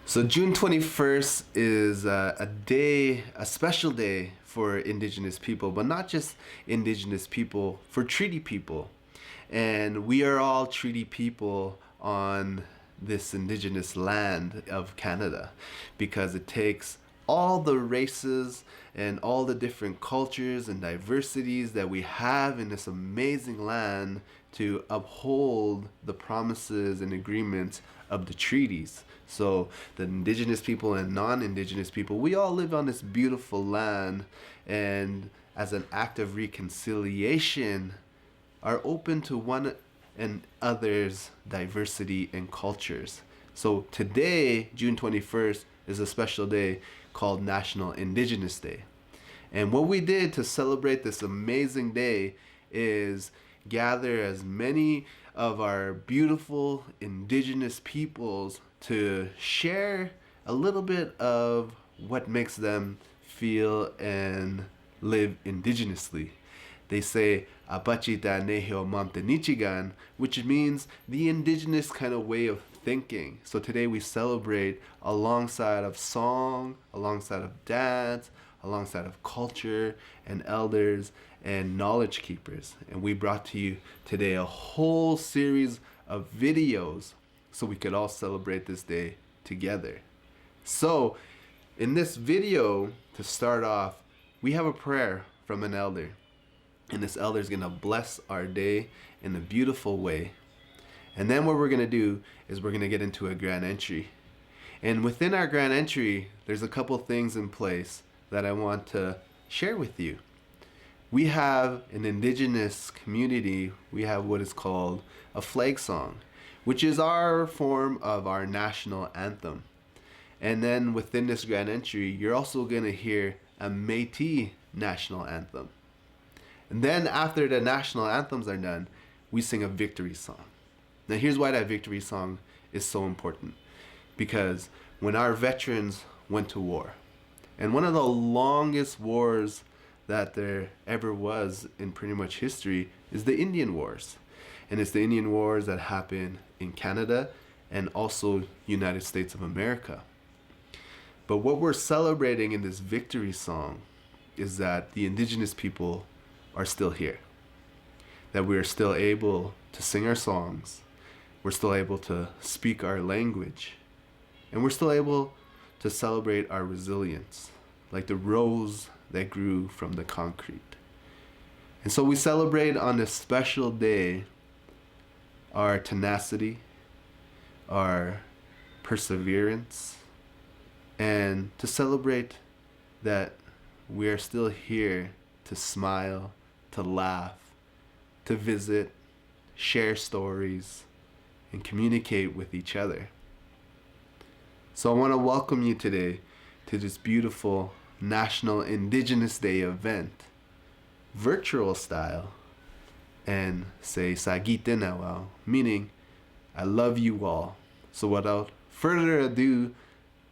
So June 21st is a day, a special day for Indigenous people, but not just Indigenous people, for treaty people. And we are all treaty people on this Indigenous land of Canada because it takes all the races and all the different cultures and diversities that we have in this amazing land to uphold the promises and agreements of the treaties. So the Indigenous people and non-Indigenous people, we all live on this beautiful land, and as an act of reconciliation are open to one and others' diversity and cultures. So today, June 21st, is a special day called National Indigenous Day. And what we did to celebrate this amazing day is gather as many of our beautiful Indigenous peoples to share a little bit of what makes them feel and live indigenously. They say Apachita Nehio Mamtenichigan, which means the indigenous kind of way of thinking. So today we celebrate alongside of song, alongside of dance, alongside of culture and elders and knowledge keepers. And we brought to you today a whole series of videos so we could all celebrate this day together. So in this video, to start off, we have a prayer from an elder. And this elder is going to bless our day in a beautiful way. And then what we're going to do is we're going to get into a grand entry. And within our grand entry, there's a couple things in place that I want to share with you. We have an Indigenous community, we have what is called a flag song, which is our form of our national anthem. And then within this grand entry, you're also going to hear a Métis national anthem. And then after the national anthems are done, we sing a victory song. Now here's why that victory song is so important. Because when our veterans went to war, and one of the longest wars that there ever was in pretty much history is the Indian Wars. And it's the Indian Wars that happened in Canada and also United States of America. But what we're celebrating in this victory song is that the Indigenous people are still here. That we are still able to sing our songs. We're still able to speak our language. And we're still able to celebrate our resilience, like the rose that grew from the concrete. And so we celebrate on this special day our tenacity, our perseverance, and to celebrate that we are still here to smile, to laugh, to visit, share stories, and communicate with each other. So I want to welcome you today to this beautiful National Indigenous Day event, virtual style, and say Sagite Nawao, meaning I love you all. So without further ado,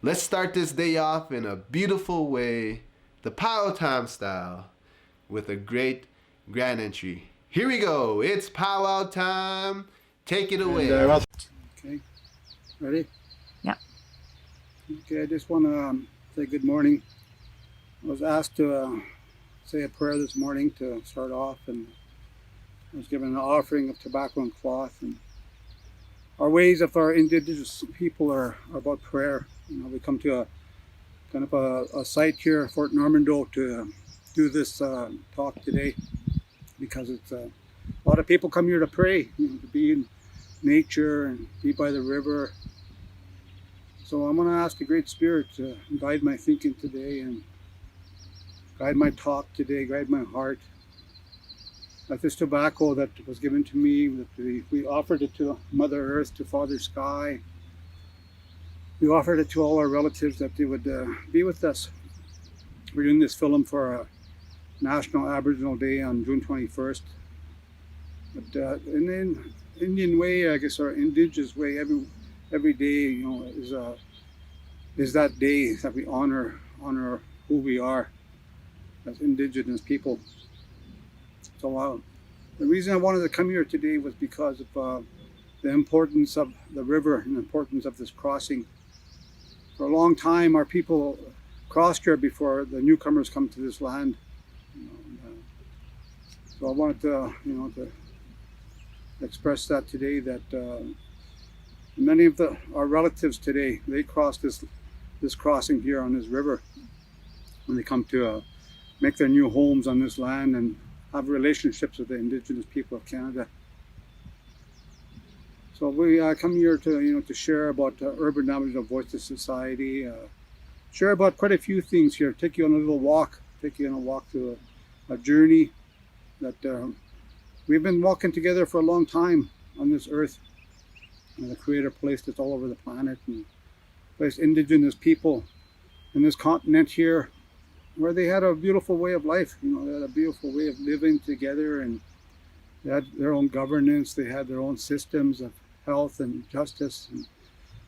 let's start this day off in a beautiful way, the Powwow time style, with a great grand entry. Here we go. It's powwow time. Take it away. Okay. Ready? Yeah. Okay, I just want to say good morning. I was asked to say a prayer this morning to start off, and I was given an offering of tobacco and cloth. And our ways of our Indigenous people are about prayer. You know, we come to a kind of a site here, Fort Normandeau, to do this talk today, because it's a lot of people come here to pray, you know, to be in nature and be by the river. So I'm going to ask the Great Spirit to guide my thinking today and guide my talk today, guide my heart. Like this tobacco that was given to me, that we offered it to Mother Earth, to Father Sky. We offered it to all our relatives that they would be with us. We're doing this film for a National Aboriginal Day on June 21st. But in the Indian way, I guess, our Indigenous way, every day, you know, is that day that we honor who we are as Indigenous people. So the reason I wanted to come here today was because of the importance of the river and the importance of this crossing. For a long time, our people crossed here before the newcomers come to this land. So I wanted to express that today, that many of our relatives today, they cross this crossing here on this river when they come to make their new homes on this land and have relationships with the Indigenous people of Canada. So we come here to share about Urban Aboriginal Voices Society, share about quite a few things here, take you on a little walk, take you on a walk through a journey that we've been walking together for a long time on this earth. And the Creator placed us all over the planet and placed Indigenous people in this continent here where they had a beautiful way of life. They had a beautiful way of living together, and they had their own governance, they had their own systems of health and justice. And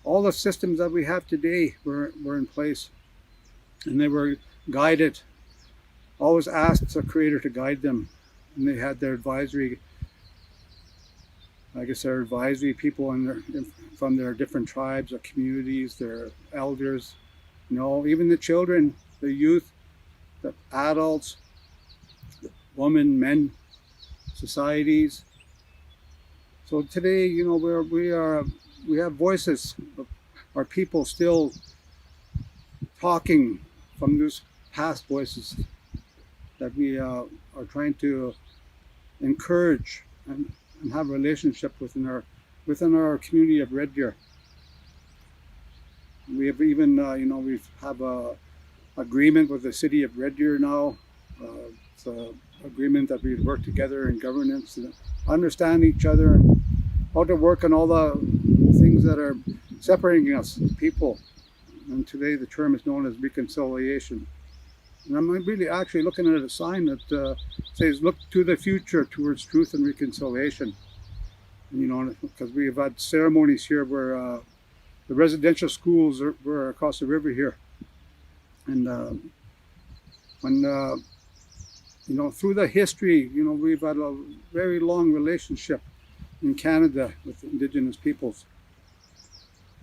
all the systems that we have today were in place, and they were guided, always asked the Creator to guide them. And they had their advisory, their advisory people from their different tribes or communities, their elders, even the children, the youth, the adults, the women, men, societies. So today, we have voices of our people still talking from those past voices that we are trying to encourage and have a relationship within our community of Red Deer. We have even we have a agreement with the city of Red Deer now. It's an agreement that we work together in governance and understand each other and how to work on all the things that are separating us as people. And today the term is known as reconciliation. And I'm really actually looking at a sign that says, "Look to the future towards truth and reconciliation." Because we have had ceremonies here where the residential schools were across the river here. And when through the history, we've had a very long relationship in Canada with Indigenous peoples.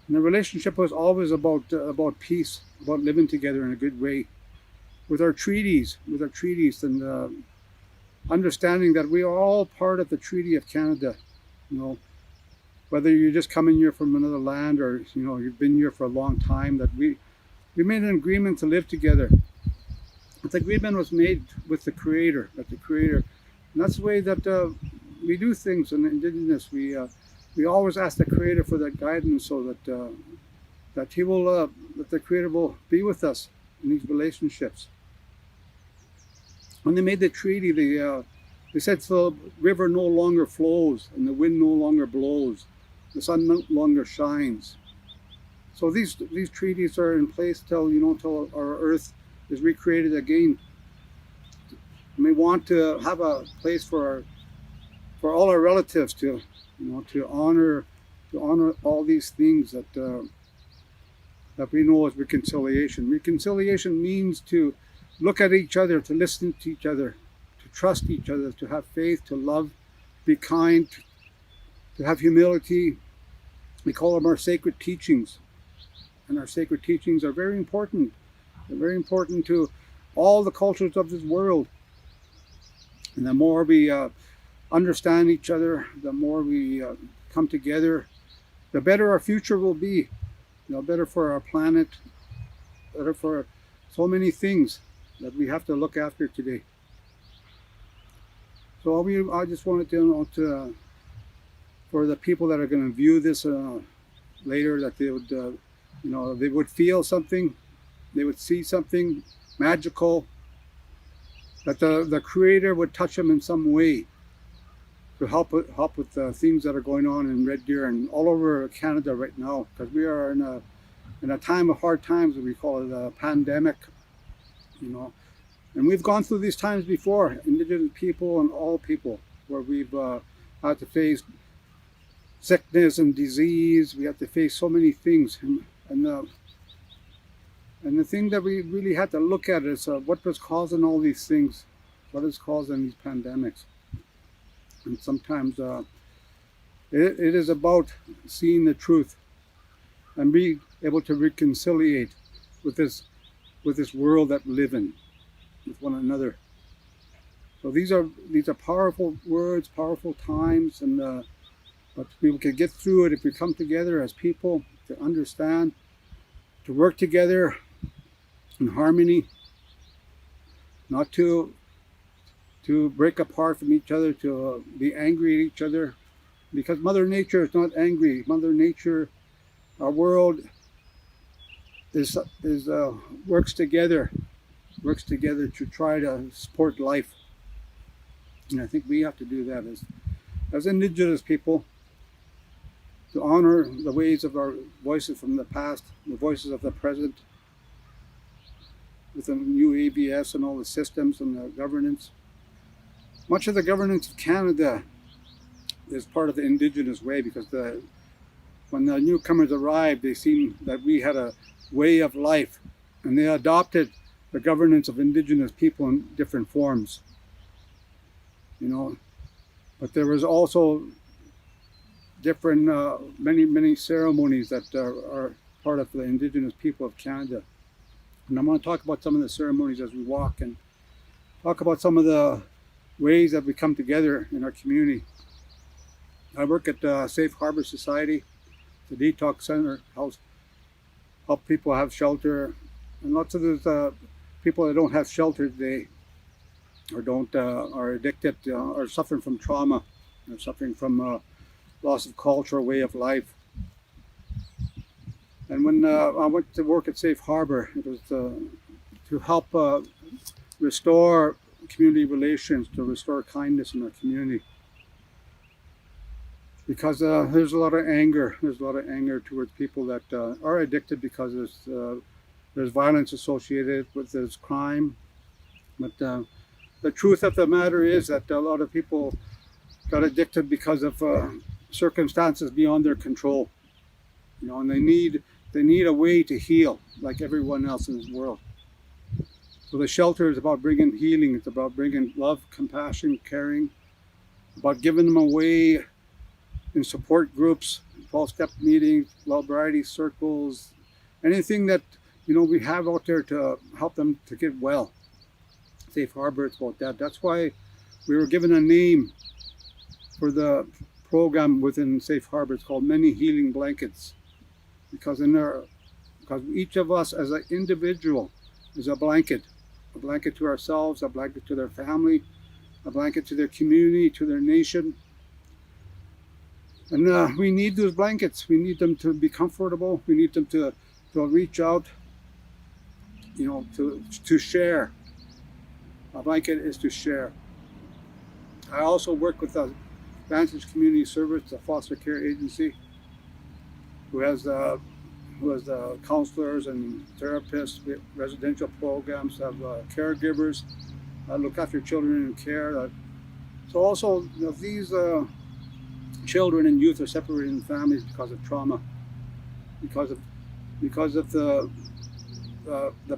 And the relationship was always about peace, about living together in a good way. With our treaties, and understanding that we are all part of the Treaty of Canada. Whether you're just coming here from another land or you've been here for a long time, that we made an agreement to live together. The agreement was made with the Creator, and that's the way that we do things in Indigenous. We always ask the Creator for that guidance, so that He will, that the Creator will be with us in these relationships. When they made the treaty, they said the river no longer flows and the wind no longer blows, the sun no longer shines. So these treaties are in place till our earth is recreated again. And we want to have a place for all our relatives to honor all these things that we know as reconciliation. Reconciliation means to look at each other, to listen to each other, to trust each other, to have faith, to love, be kind, to have humility. We call them our sacred teachings. And our sacred teachings are very important. They're very important to all the cultures of this world. And the more we understand each other, the more we come together, the better our future will be. Better for our planet, better for so many things that we have to look after today. So I just wanted to for the people that are going to view this later, that they would, they would feel something, they would see something magical, that the Creator would touch them in some way to help with the things that are going on in Red Deer and all over Canada right now, because we are in a time of hard times. We call it a pandemic, and we've gone through these times before, Indigenous people and all people, where we've had to face sickness and disease. We have to face so many things, and the thing that we really had to look at is what was causing all these things, what is causing these pandemics. And sometimes it is about seeing the truth and be able to reconciliate with this world that we live in, with one another. So these are powerful words, powerful times, and but we can get through it if we come together as people to understand, to work together in harmony, not to break apart from each other, to be angry at each other, because Mother Nature is not angry. Mother Nature, our world, is works together to try to support life, and I think we have to do that as Indigenous people, to honor the ways of our voices from the past, the voices of the present, with the new ABS and all the systems and the governance. Much of the governance of Canada is part of the Indigenous way, because when the newcomers arrived, they seen that we had a way of life, and they adopted the governance of Indigenous people in different forms. But there was also different, many ceremonies that are part of the Indigenous people of Canada. And I'm going to talk about some of the ceremonies as we walk, and talk about some of the ways that we come together in our community. I work at Safe Harbor Society, the detox center, help people have shelter, and lots of those people that don't have shelter today, or are addicted, are suffering from trauma, or suffering from loss of culture, way of life. And when I went to work at Safe Harbor, it was to help restore community relations, to restore kindness in our community. Because there's a lot of anger. There's a lot of anger towards people that are addicted, because there's violence associated with this crime. But the truth of the matter is that a lot of people got addicted because of circumstances beyond their control. And they need a way to heal, like everyone else in this world. So the shelter is about bringing healing. It's about bringing love, compassion, caring, about giving them a way in support groups, 12-step meetings, love variety circles, anything that we have out there to help them to get well. Safe Harbor, it's about that. That's why we were given a name for the program within Safe Harbor. It's called Many Healing Blankets, because each of us as an individual is a blanket to ourselves, a blanket to their family, a blanket to their community, to their nation. And we need those blankets. We need them to be comfortable. We need them to reach out, to share. A blanket is to share. I also work with the Vantage Community Service, a foster care agency, who has counselors and therapists, residential programs, have caregivers, look after children in care. So also, these children and youth are separated in families because of trauma, because of the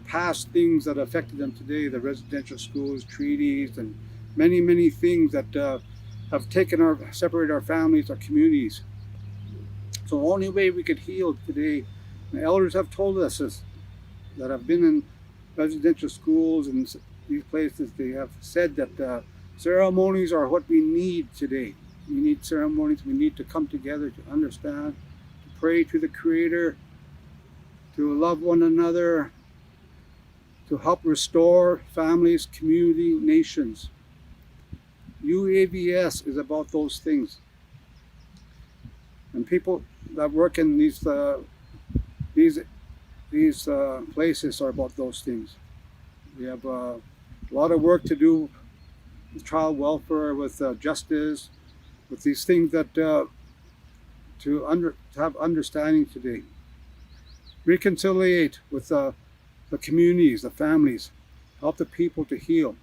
past things that affected them today, the residential schools, treaties, and many things that have separated our families, our communities. So the only way we could heal today, the elders have told us this, that have been in residential schools and these places, they have said that ceremonies are what we need today. We need ceremonies. We need to come together to understand, to pray to the Creator, to love one another, to help restore families, community, nations. UAVS is about those things. And people that work in these places are about those things. We have a lot of work to do with child welfare, with justice, with these things that to have understanding today. Reconciliate with the communities, the families, help the people to heal.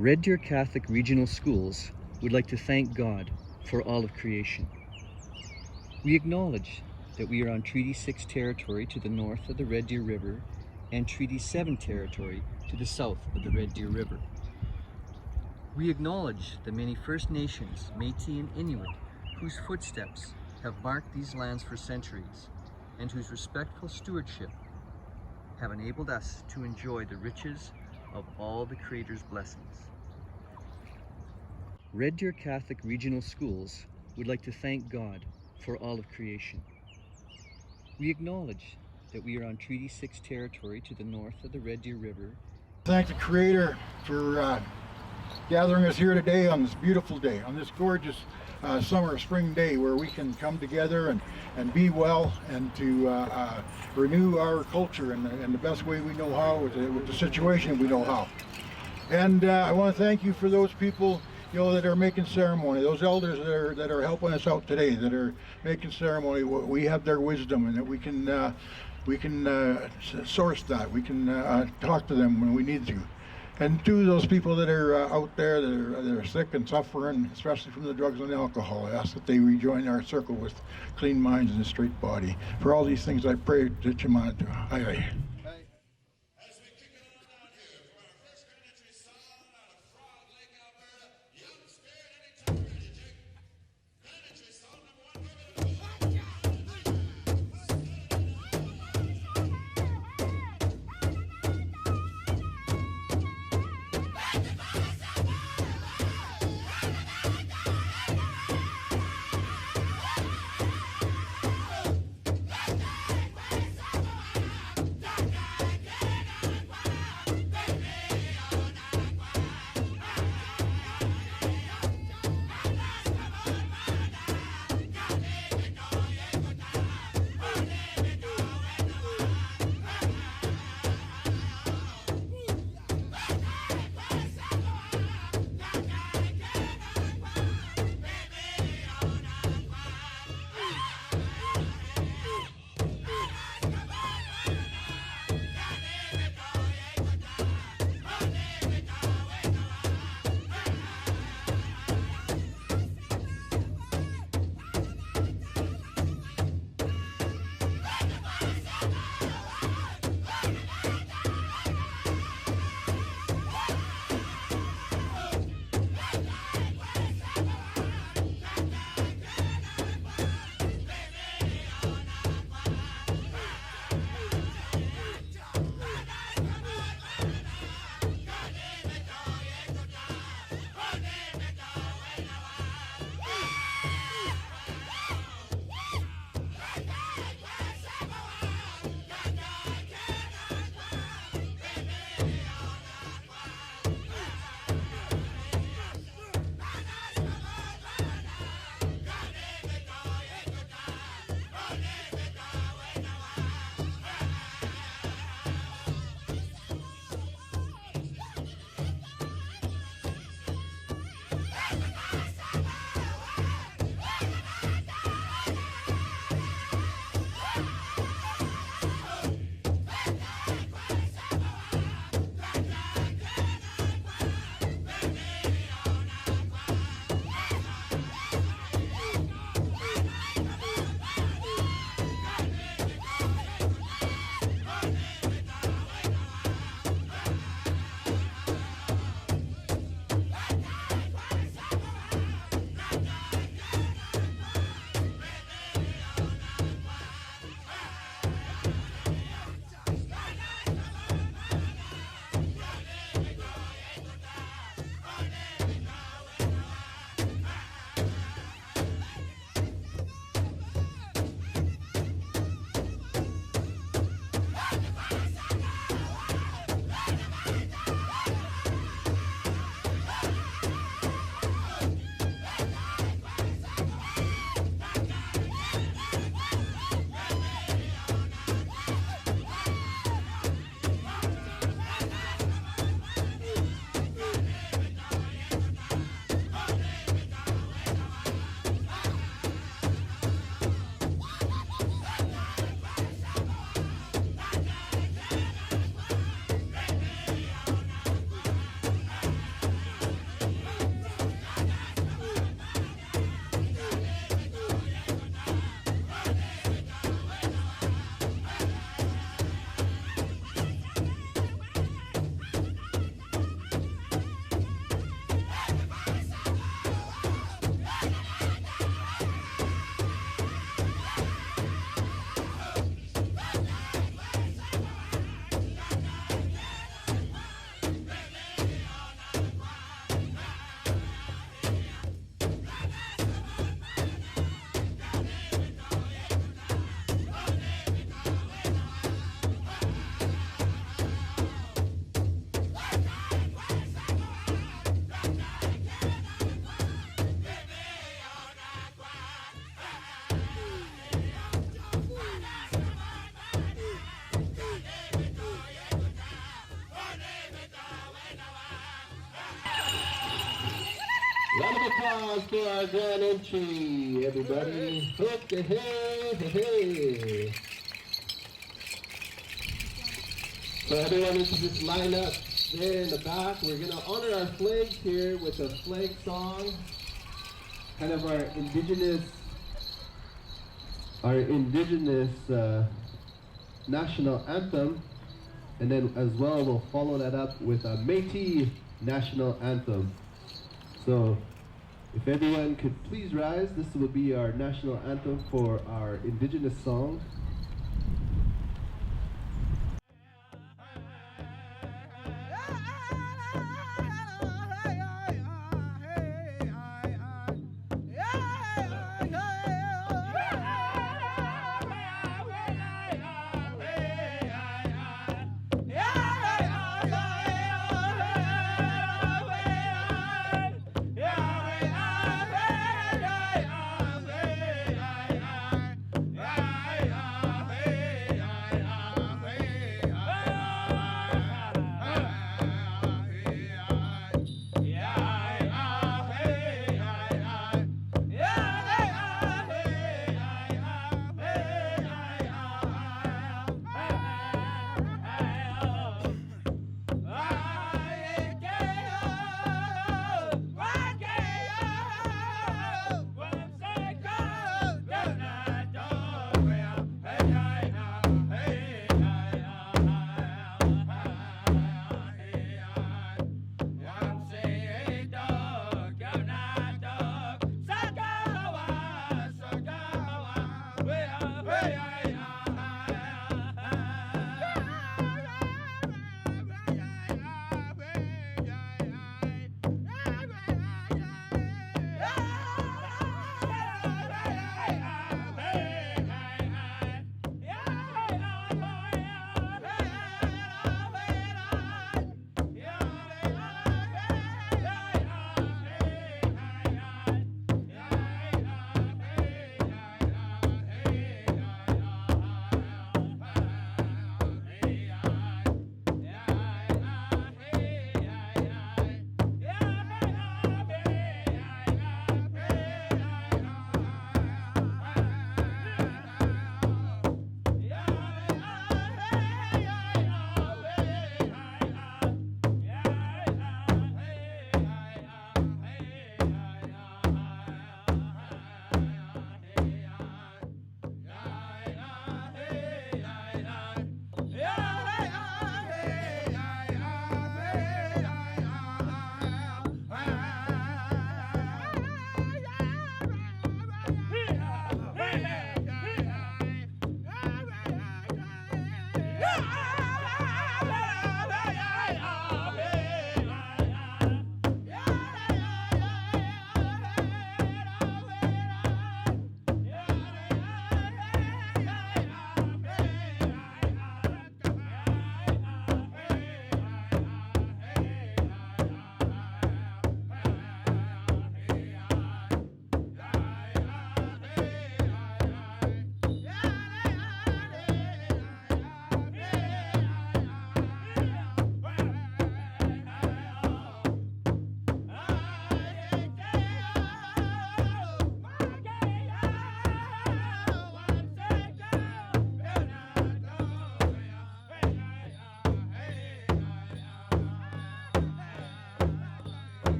Red Deer Catholic Regional Schools would like to thank God for all of creation. We acknowledge that we are on Treaty 6 territory to the north of the Red Deer River and Treaty 7 territory to the south of the Red Deer River. We acknowledge the many First Nations, Métis and Inuit whose footsteps have marked these lands for centuries and whose respectful stewardship have enabled us to enjoy the riches of all the Creator's blessings. Red Deer Catholic Regional Schools would like to thank God for all of creation. We acknowledge that we are on Treaty 6 territory to the north of the Red Deer River. Thank the Creator for gathering us here today on this beautiful day, on this gorgeous summer, spring day where we can come together and be well and to renew our culture in the best way we know how, with the situation we know how. And I want to thank you for those people that are making ceremony, those elders that are helping us out today, that are making ceremony. We have their wisdom, and that we can source that. We can talk to them when we need to. And to those people that are out there that are sick and suffering, especially from the drugs and alcohol, I ask that they rejoin our circle with clean minds and a straight body. For all these things, I pray to Manitou. Aye, aye. Round of applause for our grand entry, everybody. Okay, hey, hey, hey. So everyone needs to just line up there in the back. We're gonna honor our flags here with a flag song, kind of our indigenous national anthem, and then as well we'll follow that up with a Métis national anthem. So if everyone could please rise, this will be our national anthem for our indigenous song.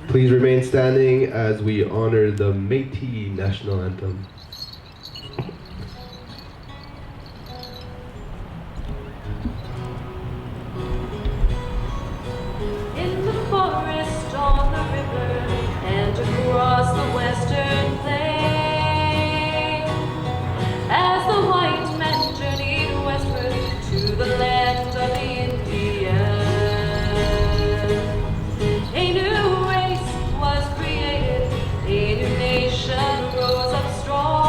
Please remain standing as we honor the Métis national anthem. In the forest, on the river, and across the western plain, as the white men journeyed westward to the land of the Indians, a new race was created, a new nation rose up strong.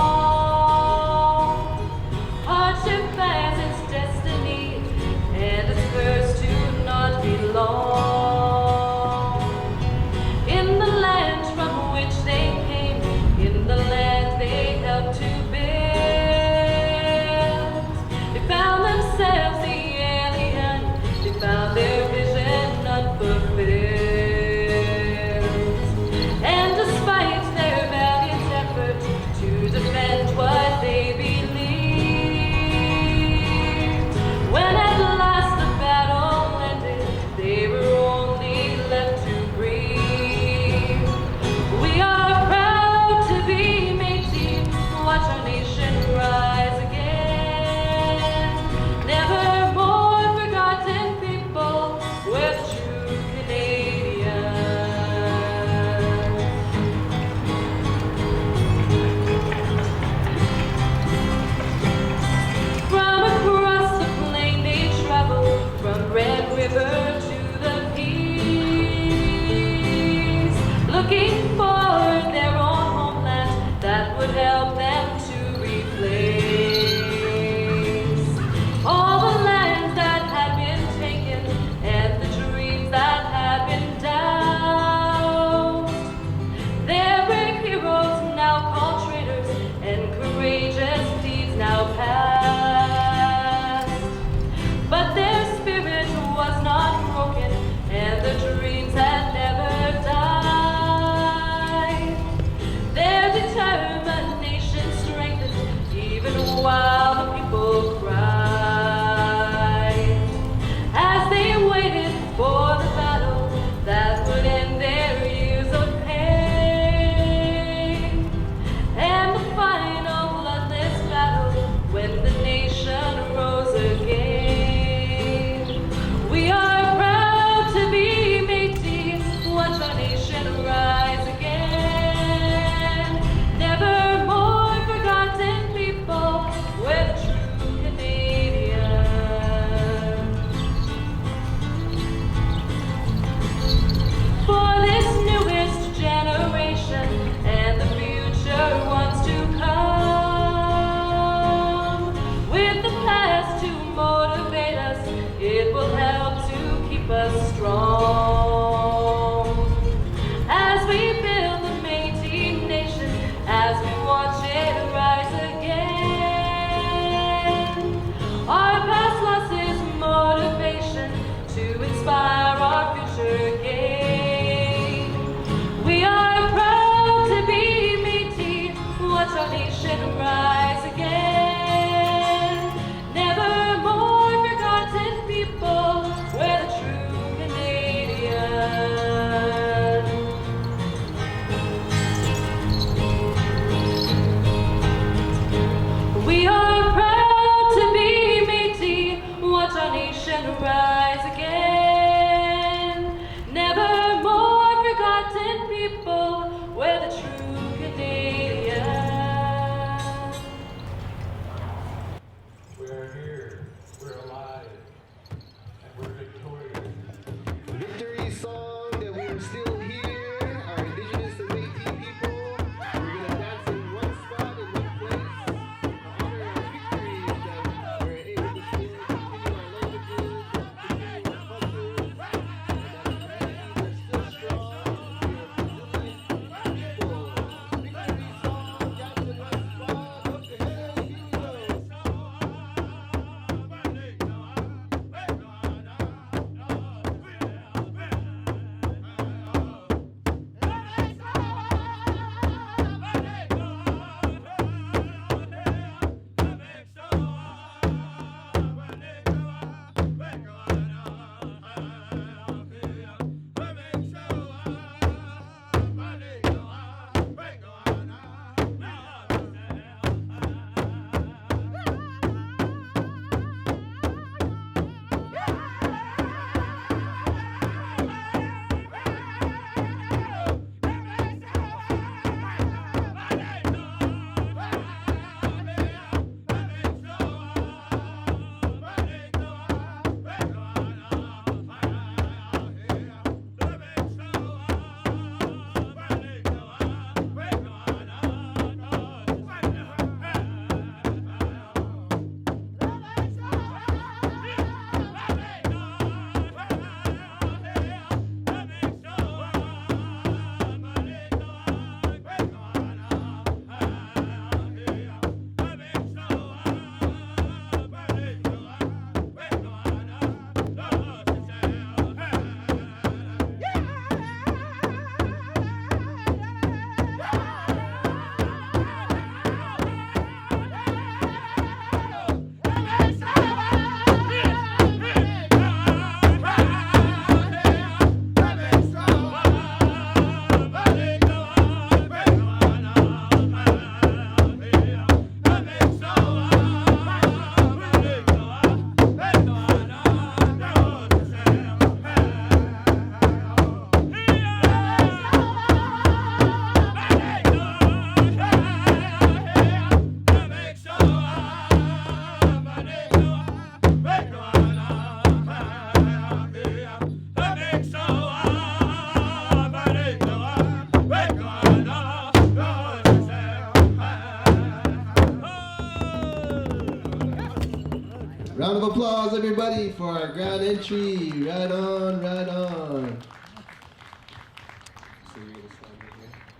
of applause, everybody, for our grand entry. Right on, right on.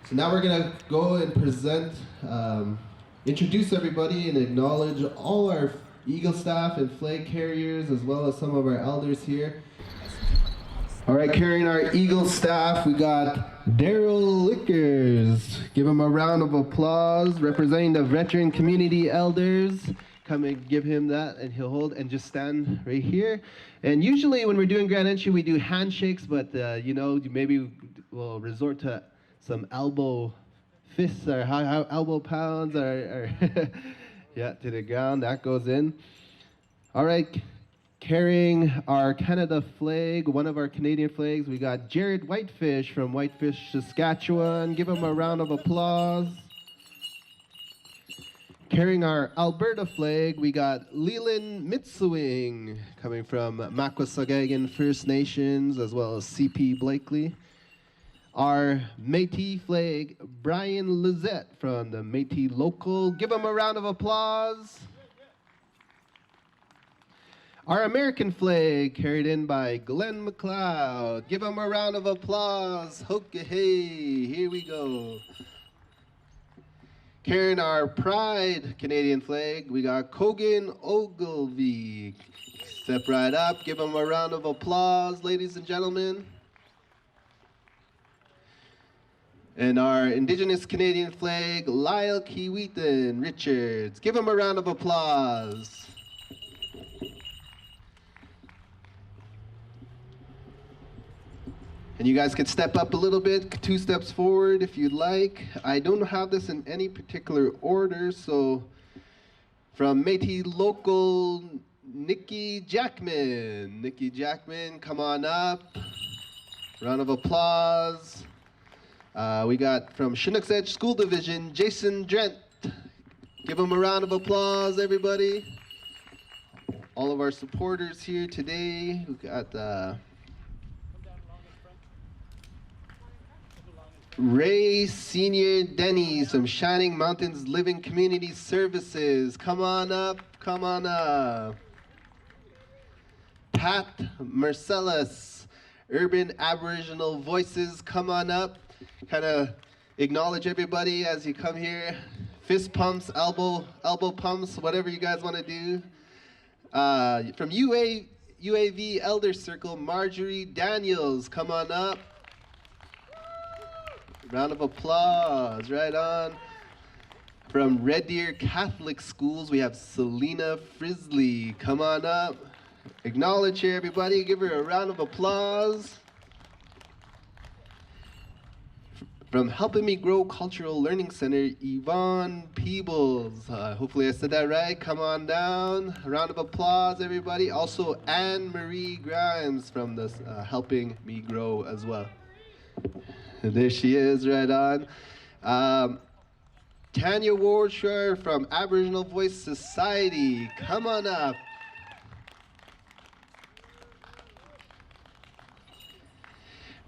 So now we're gonna go and present, introduce everybody and acknowledge all our Eagle staff and flag carriers, as well as some of our elders here. All right, carrying our Eagle staff, we got Daryl Lickers. Give him a round of applause, representing the veteran community elders. Come and give him that, and he'll hold and just stand right here. And usually when we're doing grand entry, we do handshakes, but you know, maybe we'll resort to some elbow fists or elbow pounds or yeah, to the ground. That goes in. All right, carrying our Canada flag, one of our Canadian flags, we got Jared Whitefish from Whitefish, Saskatchewan. Give him a round of applause. Carrying our Alberta flag, we got Leland Mitswing coming from Makwasagagan First Nations, as well as CP Blakely. Our Métis flag, Brian Lizette from the Métis Local. Give him a round of applause. Our American flag, carried in by Glenn McLeod. Give him a round of applause. Hoka hey, here we go. Carrying our Pride Canadian flag, we got Kogan Ogilvie. Step right up, give him a round of applause, ladies and gentlemen. And our Indigenous Canadian flag, Lyle Kiwitan Richards. Give him a round of applause. And you guys can step up a little bit, 2 steps forward if you'd like. I don't have this in any particular order, so from Métis Local, Nikki Jackman. Nikki Jackman, come on up. Round of applause. We got from Chinook's Edge School Division, Jason Drent. Give him a round of applause, everybody. All of our supporters here today. We got Ray Senior Denny's from Shining Mountains Living Community Services. Come on up, come on up. Pat Marcellus, Urban Aboriginal Voices, come on up. Kind of acknowledge everybody as you come here. Fist pumps, elbow pumps, whatever you guys want to do. From UAV Elder Circle, Marjorie Daniels, come on up. Round of applause, right on. From Red Deer Catholic Schools, we have Selena Frisley. Come on up. Acknowledge here, everybody. Give her a round of applause. From Helping Me Grow Cultural Learning Center, Yvonne Peebles. Hopefully I said that right. Come on down. A round of applause, everybody. Also, Anne-Marie Grimes from the Helping Me Grow as well. There she is, right on. Tanya Warshire from Aboriginal Voice Society. Come on up.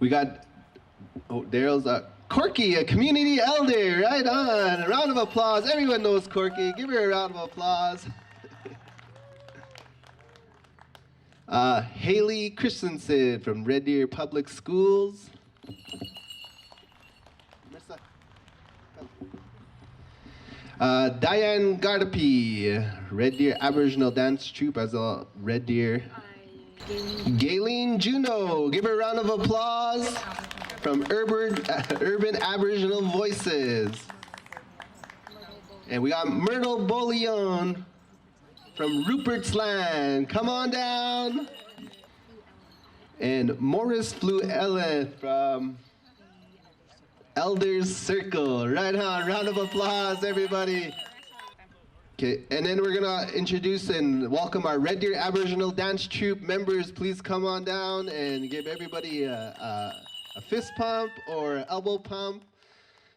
We got, Daryl's Corky, a community elder, right on. A round of applause. Everyone knows Corky. Give her a round of applause. Haley Christensen from Red Deer Public Schools. Diane Gardapi, Red Deer Aboriginal Dance Troupe as a Red Deer. Gayleen Juno, give her a round of applause from Urban Aboriginal Voices. And we got Myrtle Bolion from Rupert's Land. Come on down. And Morris Fluellen from Elders Circle. Right on, round of applause, everybody. Okay, and then we're gonna introduce and welcome our Red Deer Aboriginal Dance Troupe members. Please come on down and give everybody a fist pump or elbow pump.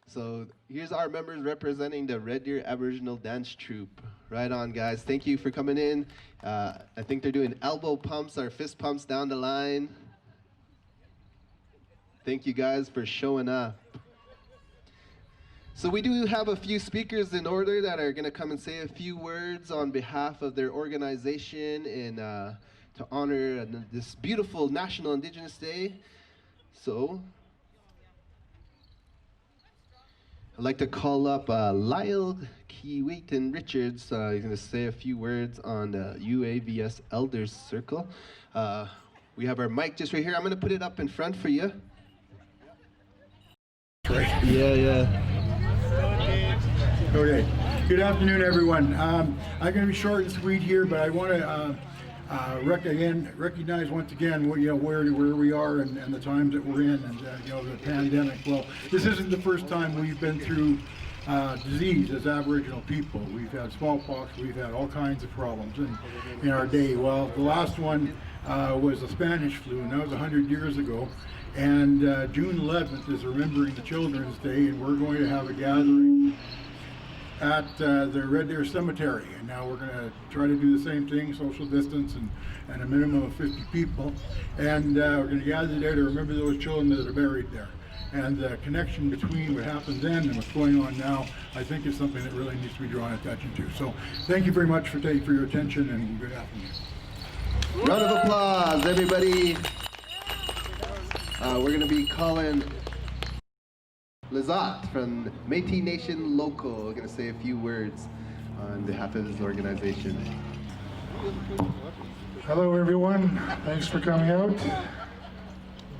So here's our members representing the Red Deer Aboriginal Dance Troupe. Right on, guys. Thank you for coming in. I think they're doing elbow pumps or fist pumps down the line. Thank you guys for showing up. So we do have a few speakers in order that are going to come and say a few words on behalf of their organization and to honor this beautiful National Indigenous Day. So I'd like to call up Lyle Keewatin Richards. He's going to say a few words on the UAVS Elders Circle. We have our mic just right here. I'm going to put it up in front for you. Yeah. Okay. Good afternoon, everyone. I'm going to be short and sweet here, but I want to recognize once again where we are and the times that we're in, and the pandemic. Well, this isn't the first time we've been through disease as Aboriginal people. We've had smallpox. We've had all kinds of problems in our day. Well, the last one was the Spanish flu, and that was 100 years ago. And June 11th is Remembering the Children's Day, and we're going to have a gathering at the Red Deer Cemetery. And now we're going to try to do the same thing, social distance and a minimum of 50 people. And we're going to gather there to remember those children that are buried there. And the connection between what happened then and what's going on now, I think is something that really needs to be drawn attention to. So thank you very much for your attention, and good afternoon. Round of applause, everybody. We're going to be calling Lazat from Métis Nation Local. We're going to say a few words on behalf of his organization. Hello everyone, thanks for coming out.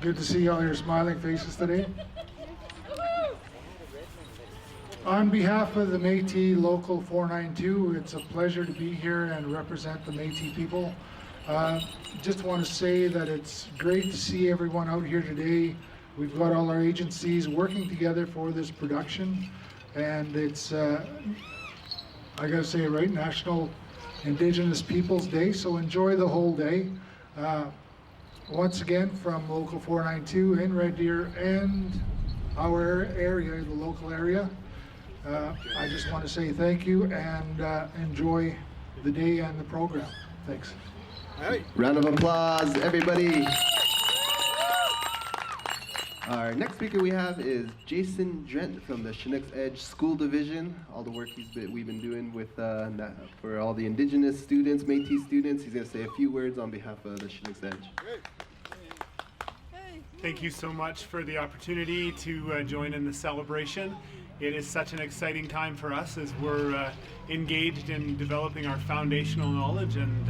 Good to see all your smiling faces today. On behalf of the Métis Local 492, it's a pleasure to be here and represent the Métis people. Just want to say that it's great to see everyone out here today. We've got all our agencies working together for this production, and it's, I gotta say it right, National Indigenous Peoples Day, so enjoy the whole day. Once again, from Local 492 in Red Deer and our area, the local area, I just want to say thank you and enjoy the day and the program. Thanks. Round of applause, everybody. Our next speaker we have is Jason Drent from the Chinook's Edge School Division. All the work we've been doing with for all the Indigenous students, Métis students. He's going to say a few words on behalf of the Chinook's Edge. Thank you so much for the opportunity to join in the celebration. It is such an exciting time for us as we're engaged in developing our foundational knowledge and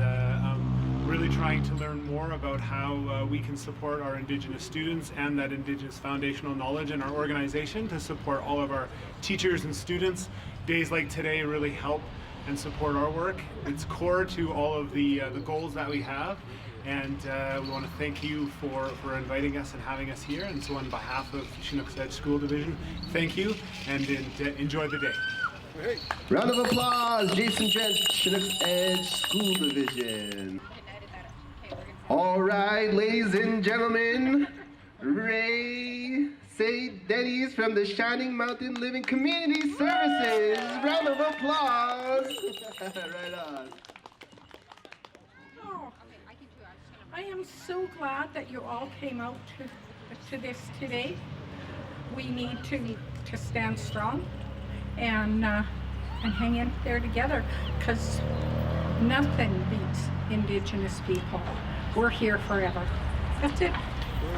really trying to learn more about how we can support our Indigenous students and that Indigenous foundational knowledge in our organization to support all of our teachers and students. Days like today really help and support our work. It's core to all of the goals that we have, and we want to thank you for inviting us and having us here. And so on behalf of Chinook's Edge School Division, thank you and enjoy the day. Round of applause, Jason Drent, Chinook's Edge School Division. All right, ladies and gentlemen, Ray Say Denny's from the Shining Mountain Living Community Services. Round of applause. Right on. Oh, I am so glad that you all came out to this today. We need to stand strong and hang in there together, because nothing beats Indigenous people. We're here forever. That's it.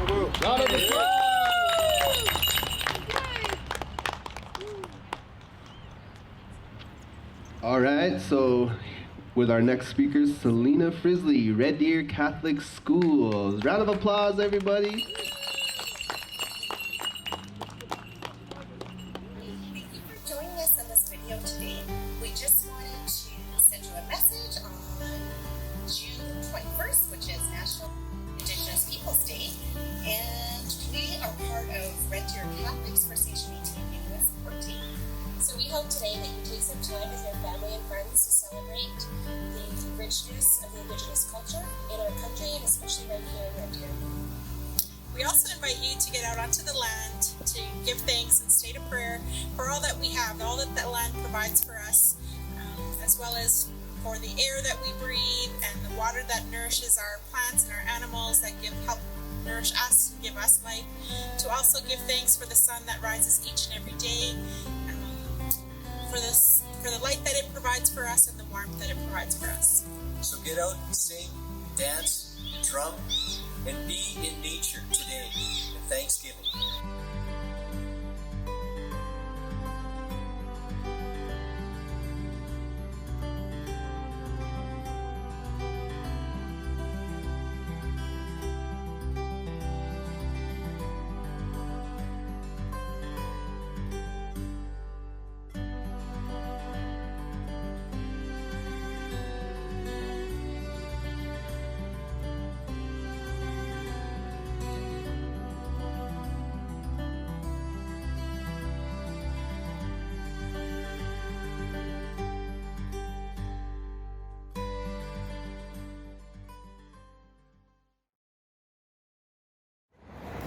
Round of applause. All right, so with our next speaker, Selena Frisley, Red Deer Catholic Schools. Round of applause, everybody. Thank you for joining us on this video today. We just wanted to send you a message on June 21st, which is National Indigenous Peoples Day, and we are part of Red Deer Catholics First Nation Meeting support team. So we hope today that you take some time with your family and friends to celebrate the richness of the Indigenous culture in our country, and especially right here in Red Deer. We also invite you to get out onto the land to give thanks and state a prayer for all that we have, all that the land provides for us, as well as for the air that we breathe and the water that nourishes our plants and our animals that help nourish us and give us life. To also give thanks for the sun that rises each and every day, for the light that it provides for us and the warmth that it provides for us. So get out and sing, dance, drum, and be in nature today in Thanksgiving.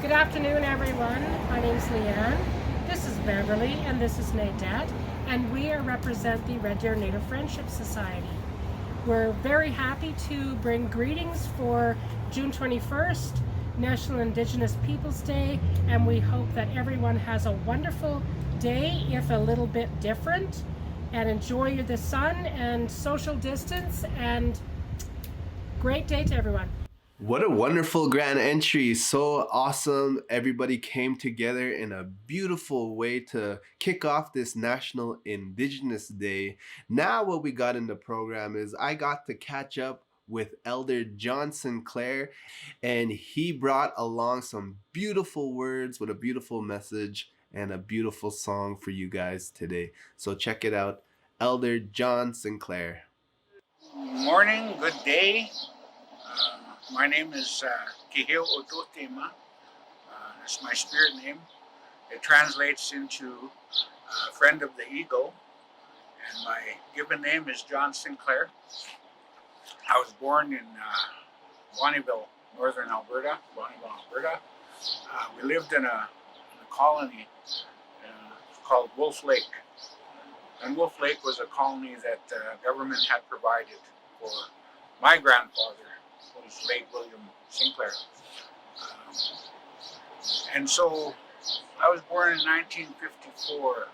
Good afternoon, everyone. My name's Leanne. This is Beverly, and this is Nadette, and we represent the Red Deer Native Friendship Society. We're very happy to bring greetings for June 21st, National Indigenous Peoples Day, and we hope that everyone has a wonderful day, if a little bit different, and enjoy the sun and social distance, and great day to everyone. What a wonderful grand entry. So awesome. Everybody came together in a beautiful way to kick off this National Indigenous Day. Now what we got in the program is I got to catch up with Elder John Sinclair, and he brought along some beautiful words with a beautiful message and a beautiful song for you guys today. So check it out. Elder John Sinclair. Morning, good day. My name is Kiheo Ototema. That's my spirit name. It translates into friend of the eagle. And my given name is John Sinclair. I was born in Bonnyville, northern Alberta, we lived in a colony called Wolf Lake. And Wolf Lake was a colony that the government had provided for my grandfather, who was late William Sinclair. And so I was born in 1954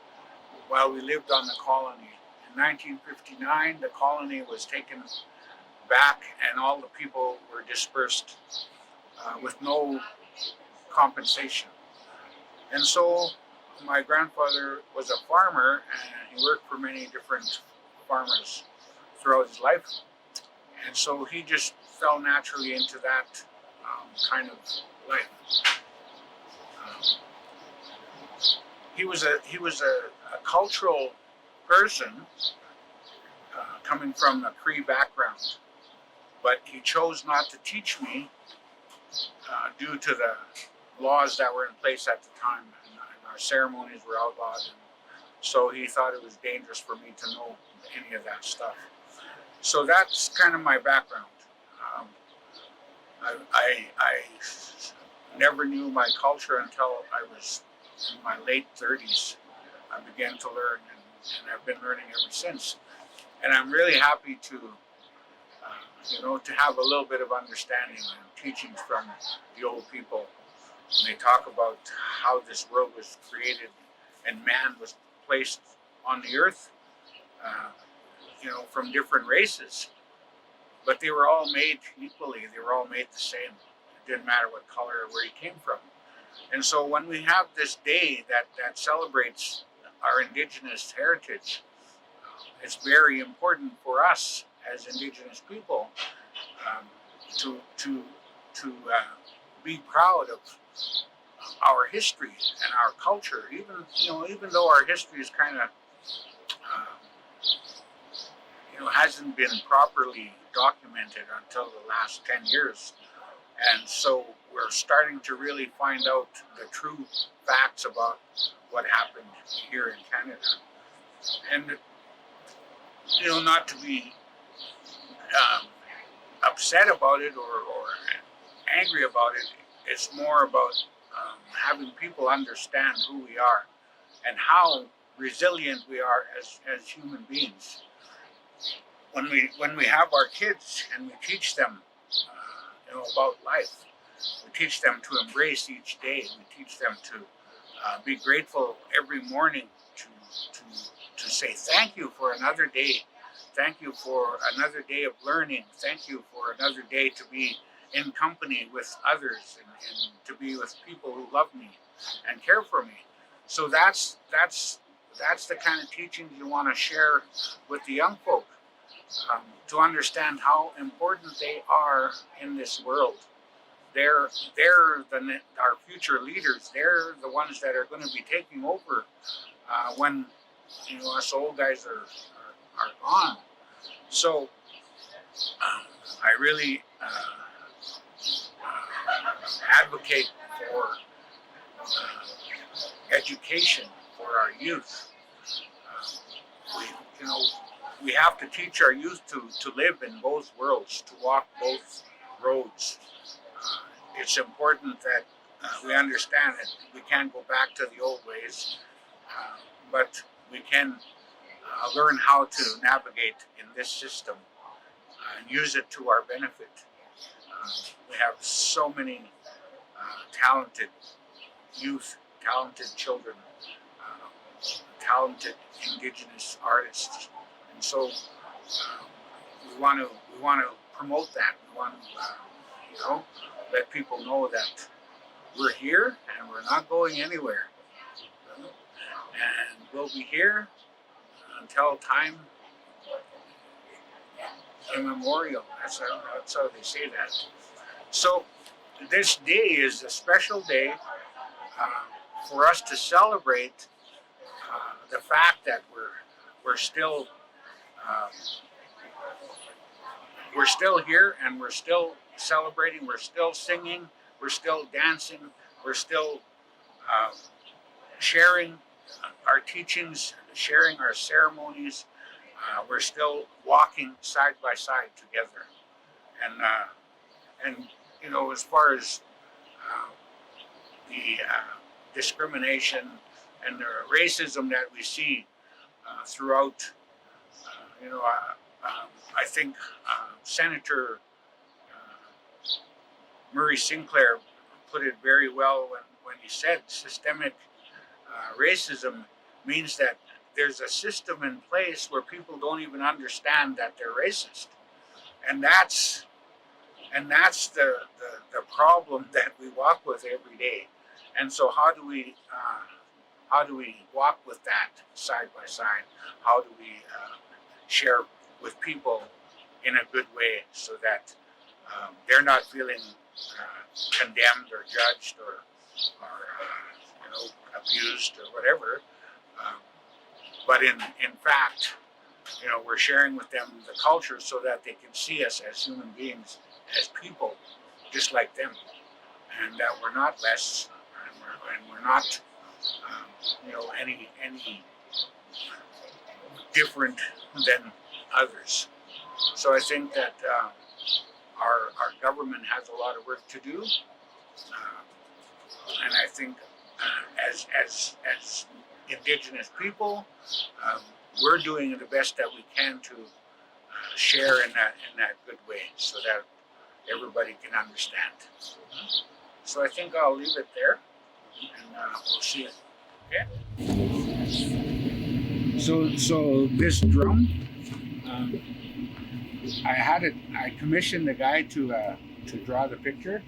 while we lived on the colony. In 1959, the colony was taken back and all the people were dispersed with no compensation. And so my grandfather was a farmer and he worked for many different farmers throughout his life. And so he just fell naturally into that kind of life. He was a cultural person coming from a Cree background, but he chose not to teach me due to the laws that were in place at the time, and our ceremonies were outlawed, and so he thought it was dangerous for me to know any of that stuff. So that's kind of my background. I never knew my culture until I was in my late 30s. I began to learn, and I've been learning ever since. And I'm really happy to, to have a little bit of understanding and teachings from the old people. When they talk about how this world was created and man was placed on the earth, from different races, but they were all made equally. They were all made the same. It didn't matter what color or where he came from. And so when we have this day that celebrates our Indigenous heritage, it's very important for us as Indigenous people to be proud of our history and our culture. Even though our history is kind of hasn't been properly documented until the last 10 years. And so we're starting to really find out the true facts about what happened here in Canada. And, not to be upset about it or angry about it, it's more about having people understand who we are and how resilient we are as human beings. When we have our kids and we teach them, about life, we teach them to embrace each day. We teach them to be grateful every morning, to say thank you for another day. Thank you for another day of learning. Thank you for another day to be in company with others and to be with people who love me and care for me. So that's the kind of teachings you want to share with the young folk, to understand how important they are in this world. They're our future leaders. They're the ones that are going to be taking over when us old guys are gone. So I really advocate for education for our youth. We have to teach our youth to live in both worlds, to walk both roads. It's important that we understand that we can't go back to the old ways, but we can learn how to navigate in this system and use it to our benefit. We have so many talented youth, talented children, talented Indigenous artists, and so we want to promote that. We want to, let people know that we're here and we're not going anywhere, and we'll be here until time immemorial. That's how they say that. So this day is a special day for us to celebrate the fact that we're still here, and we're still celebrating, we're still singing, we're still dancing, we're still sharing our teachings, sharing our ceremonies. We're still walking side by side together, and as far as the discrimination and the racism that we see throughout, I think Senator Murray Sinclair put it very well when he said systemic racism means that there's a system in place where people don't even understand that they're racist, and that's the problem that we walk with every day. And so how do we walk with that side by side? How do we share with people in a good way so that they're not feeling condemned or judged or abused or whatever, but in fact, we're sharing with them the culture so that they can see us as human beings, as people, just like them, and that we're not less, and we're not, any different than others. So I think that our government has a lot of work to do, and I think as Indigenous people, we're doing the best that we can to share in that good way, so that everybody can understand. So I think I'll leave it there, and we'll see it. Okay. So this drum, I commissioned the guy to draw the picture,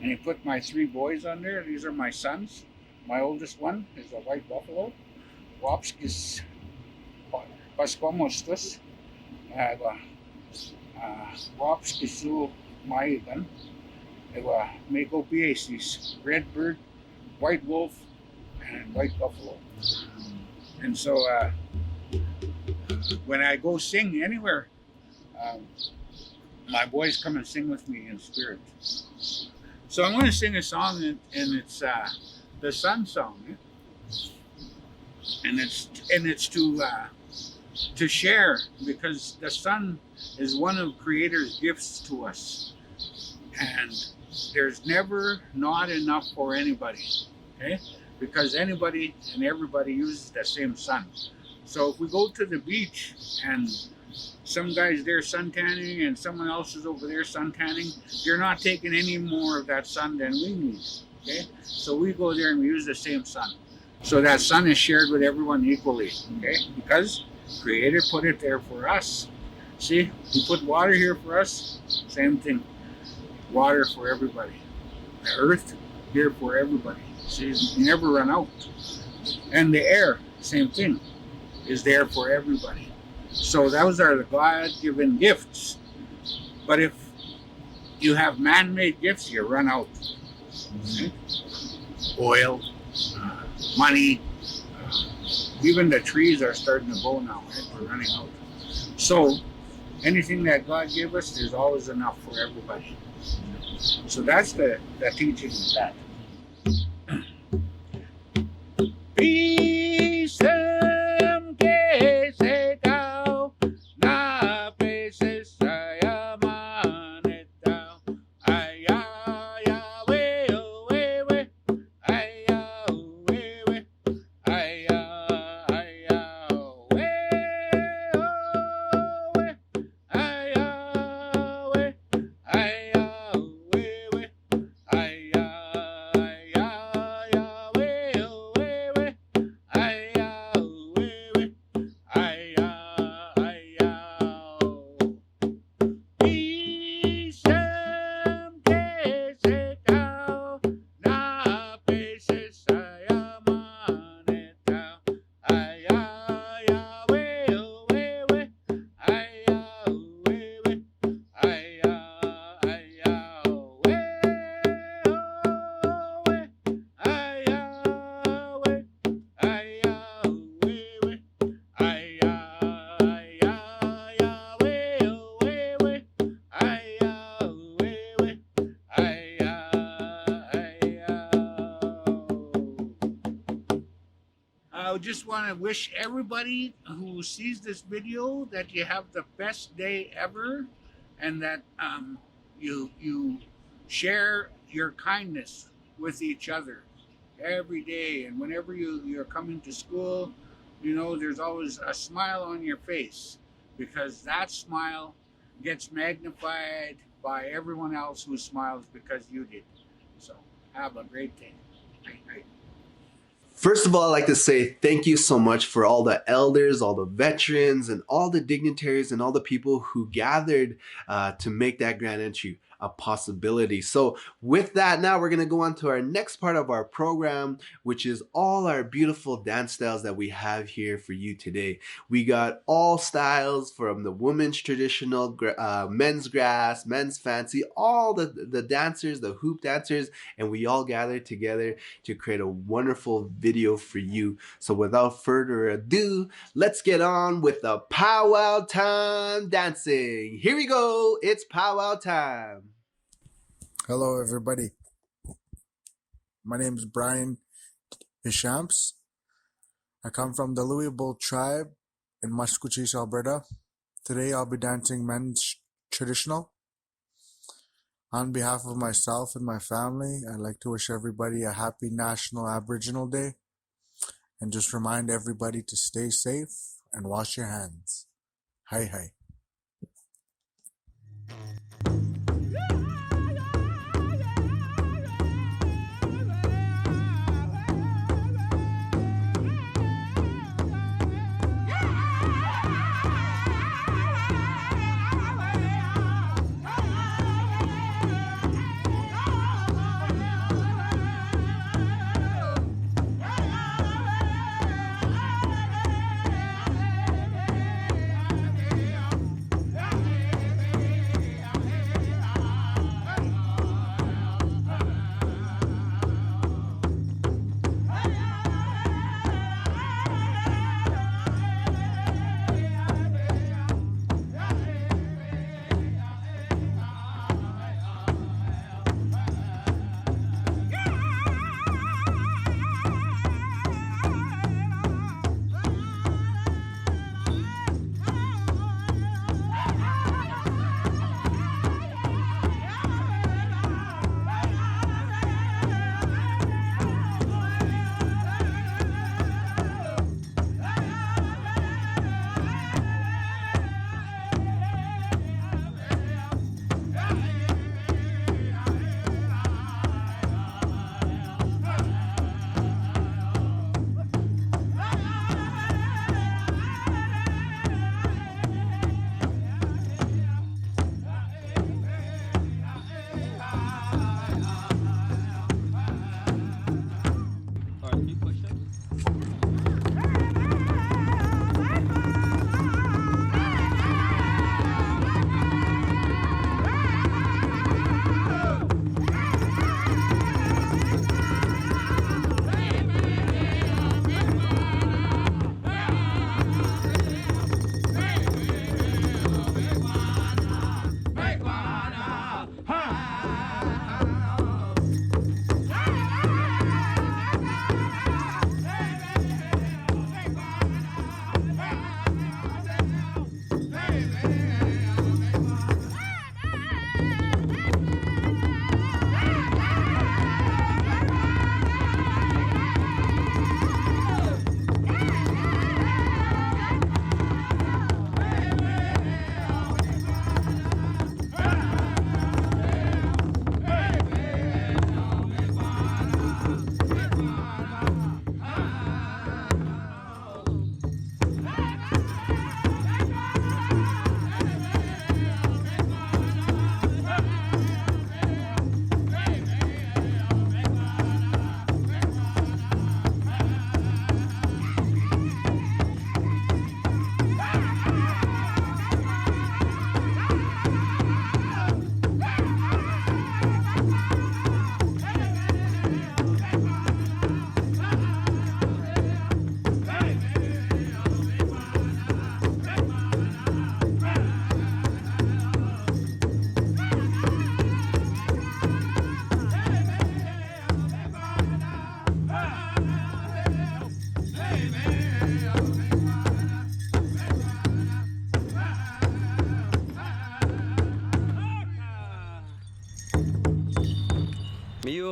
and he put my 3 boys on there. These are my sons. My oldest one is a white buffalo. Wapskis paskomostus. Wapskisu maigan. Mako Biesis, red bird, white wolf, and white buffalo. And so when I go sing anywhere, my boys come and sing with me in spirit. So I'm going to sing a song, and it's the Sun Song, and it's to share, because the sun is one of Creator's gifts to us, and there's never not enough for anybody, okay? Because anybody and everybody uses the same sun. So if we go to the beach and some guy's there suntanning and someone else is over there suntanning, you're not taking any more of that sun than we need, okay? So we go there and we use the same sun. So that sun is shared with everyone equally, okay? Because Creator put it there for us. See, He put water here for us. Same thing. Water for everybody. The earth here for everybody. See, you never run out. And the air, same thing, is there for everybody. So those are the God-given gifts. But if you have man-made gifts, you run out. See? Oil, money, even the trees are starting to go now. Right? We're running out. So anything that God gave us, there's always enough for everybody. So that's the teaching of that. Peace que se cao na peces ayamaneta ayaya we we aya we aya aya we aya we aya we aya I just want to wish everybody who sees this video that you have the best day ever, and that you share your kindness with each other every day. And whenever you're coming to school, there's always a smile on your face, because that smile gets magnified by everyone else who smiles because you did. So have a great day. First of all, I'd like to say thank you so much for all the elders, all the veterans, and all the dignitaries and all the people who gathered to make that grand entry a possibility. So with that, now we're going to go on to our next part of our program, which is all our beautiful dance styles that we have here for you today. We got all styles, from the women's traditional, men's grass, men's fancy, all the dancers, the hoop dancers, and we all gathered together to create a wonderful video for you. So without further ado, let's get on with the powwow time dancing. Here we go. It's powwow time. Hello, everybody. My name is Brian Hishamps. I come from the Louisville tribe in Mascouche, Alberta. Today I'll be dancing men's traditional. On behalf of myself and my family, I'd like to wish everybody a happy National Aboriginal Day, and just remind everybody to stay safe and wash your hands. Hi, hi.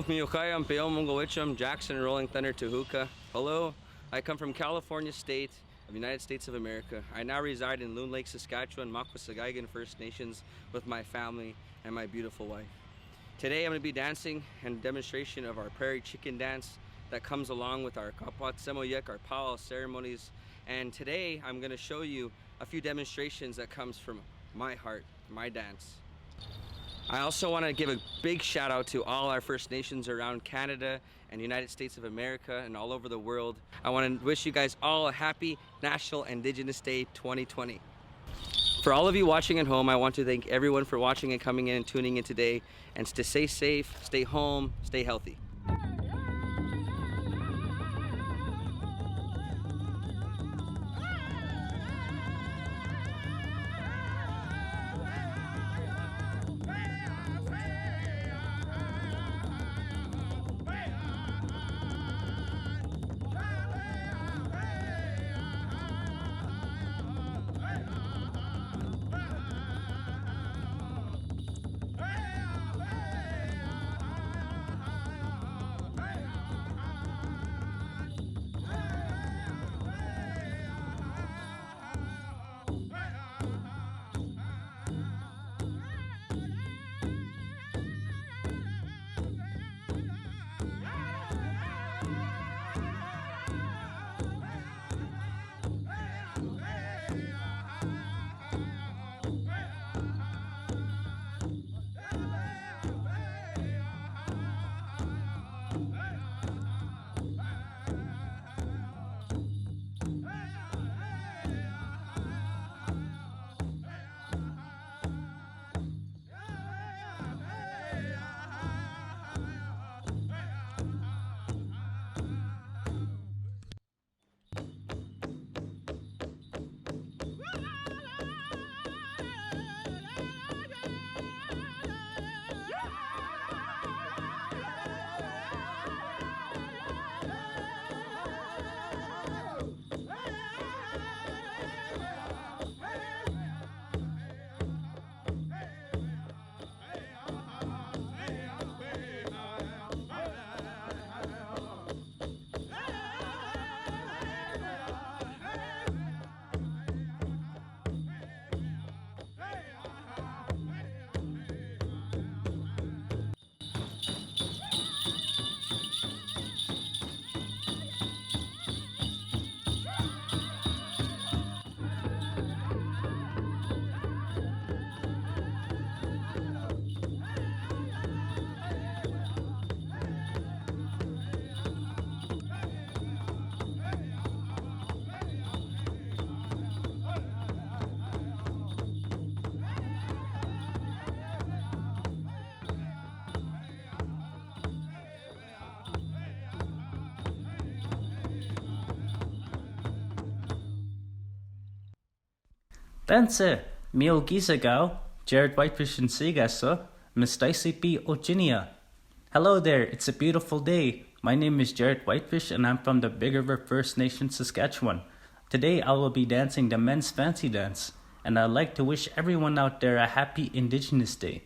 Miyokayam Peomungowicham, Jackson, Rolling Thunder, Tehuka. Hello, I come from California State of the United States of America. I now reside in Loon Lake, Saskatchewan, Makwasagaigan First Nations with my family and my beautiful wife. Today I'm going to be dancing and demonstration of our prairie chicken dance that comes along with our Kapwat Semoyek, our powwow ceremonies. And today I'm going to show you a few demonstrations that comes from my heart, my dance. I also want to give a big shout out to all our First Nations around Canada and United States of America and all over the world. I want to wish you guys all a happy National Indigenous Day 2020. For all of you watching at home, I want to thank everyone for watching and coming in and tuning in today. And to stay safe, stay home, stay healthy. Danse, Mio Gisagao, Jared Whitefish and Sigasa, Miss Dicey B. Oginia. Hello there, it's a beautiful day. My name is Jared Whitefish and I'm from the Big River First Nation, Saskatchewan. Today I will be dancing the men's fancy dance, and I'd like to wish everyone out there a happy Indigenous Day.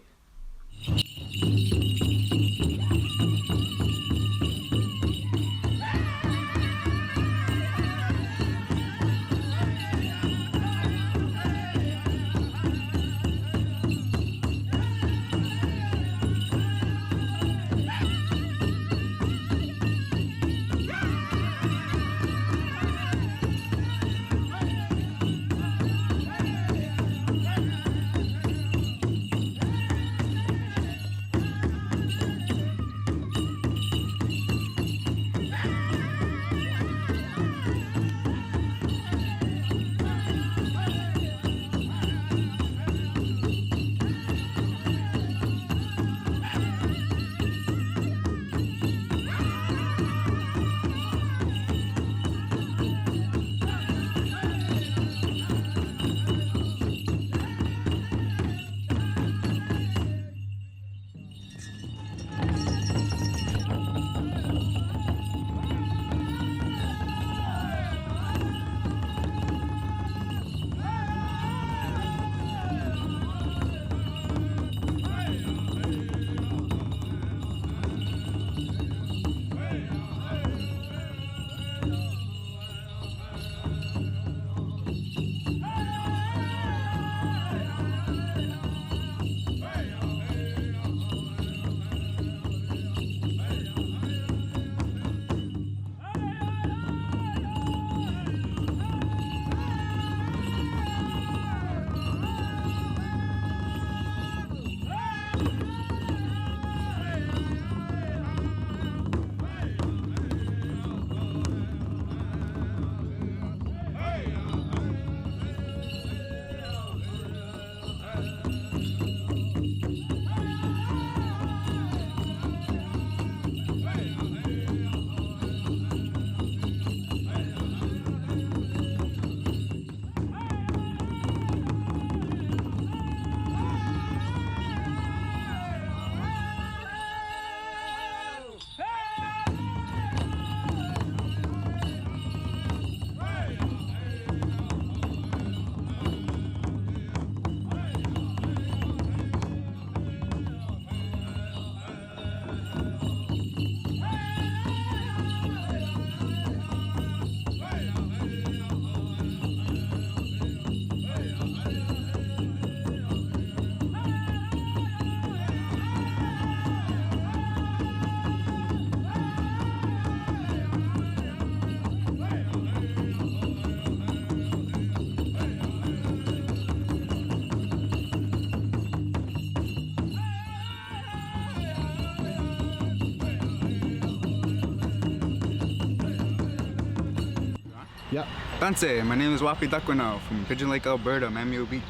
Yeah. Tanse, my name is Wapi Takwinao from Pigeon Lake, Alberta, Mamio Beach.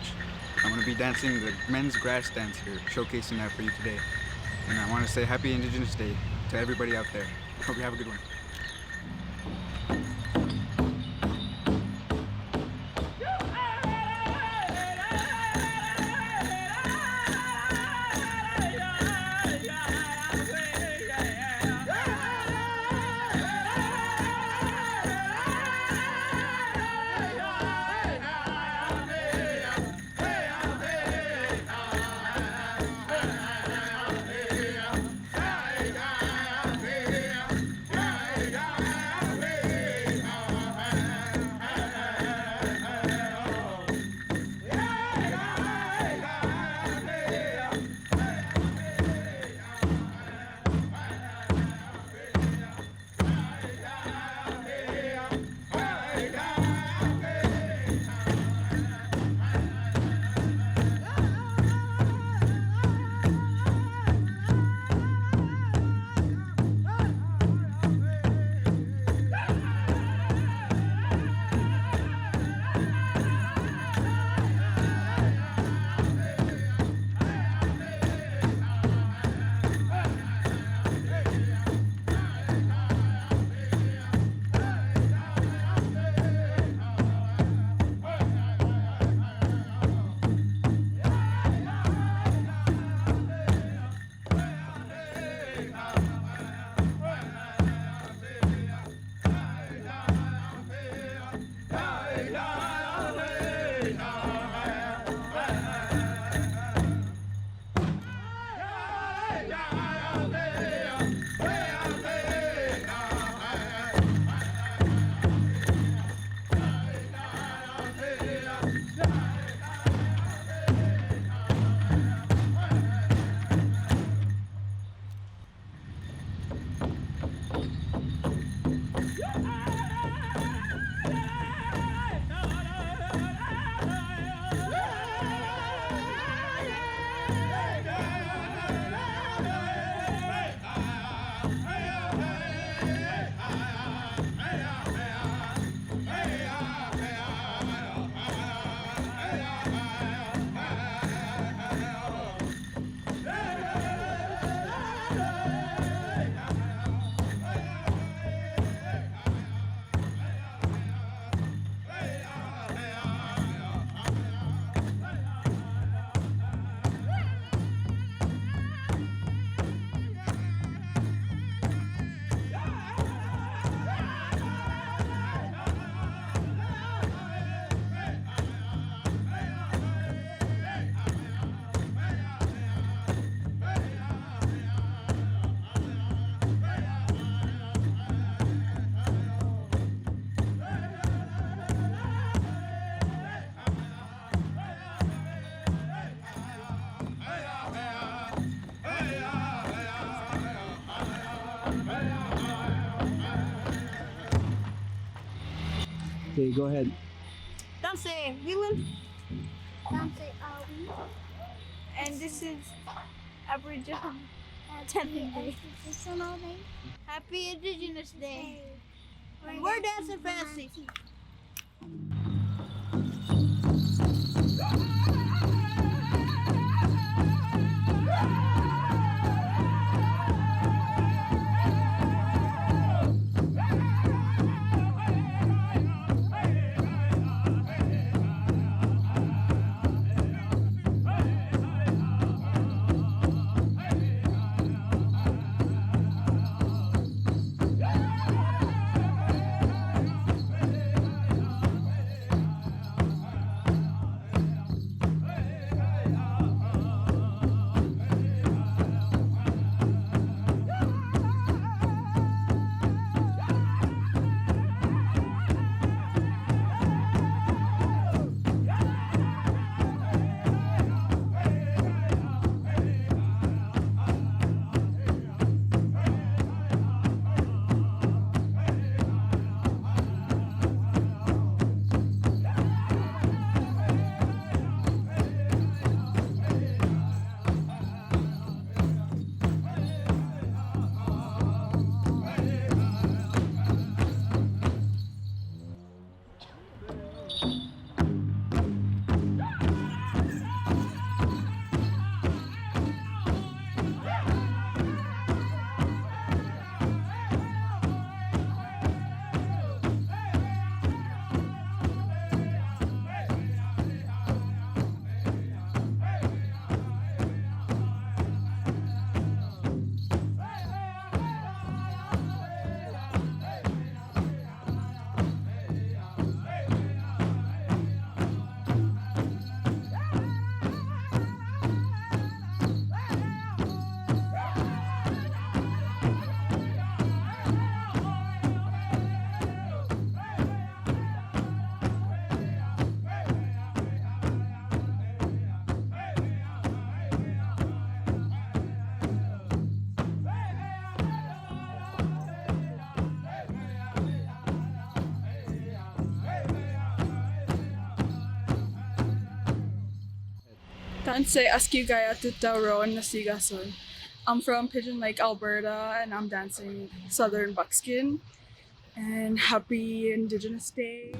I'm going to be dancing the men's grass dance here, showcasing that for you today. And I want to say Happy Indigenous Day to everybody out there. Hope you have a good one. Okay, go ahead. Dance William. Dance Ahbee. And this is Aboriginal Day. Happy Indigenous Day. We're dancing fancy. Tanse Askigaya Tutaron Nasigason. I'm from Pigeon Lake, Alberta, and I'm dancing Southern Buckskin. And happy Indigenous Day.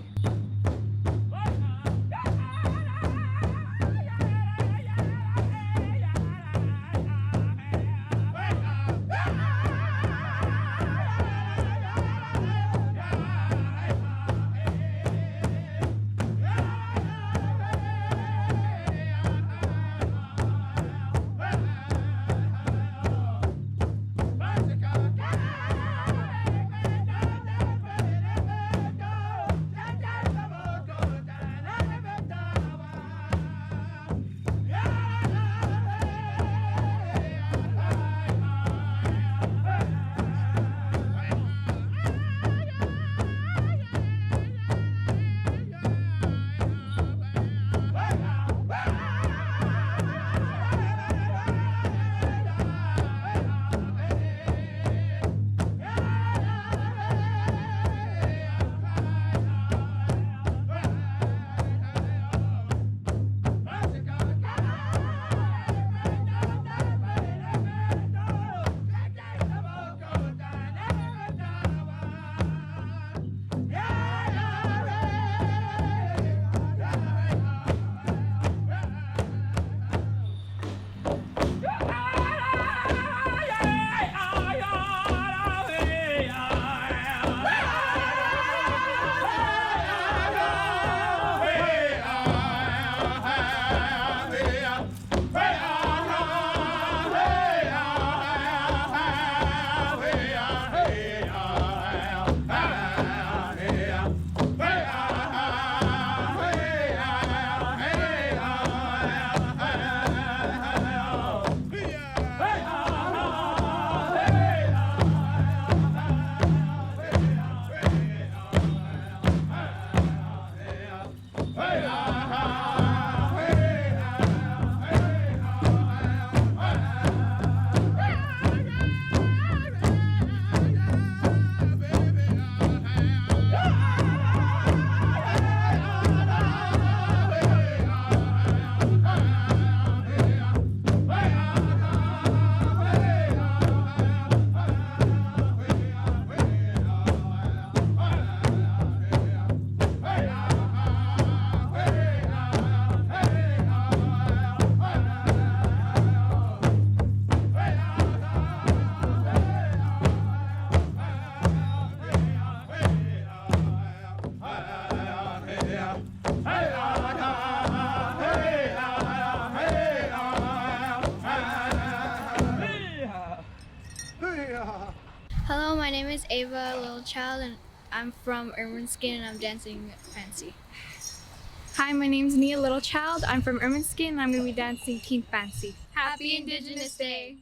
Hello, my name is Ava Little Child, and I'm from Erminskin, and I'm dancing fancy. Hi, my name's Nia Little Child. I'm from Erminskin, and I'm going to be dancing King Fancy. Happy Indigenous Day!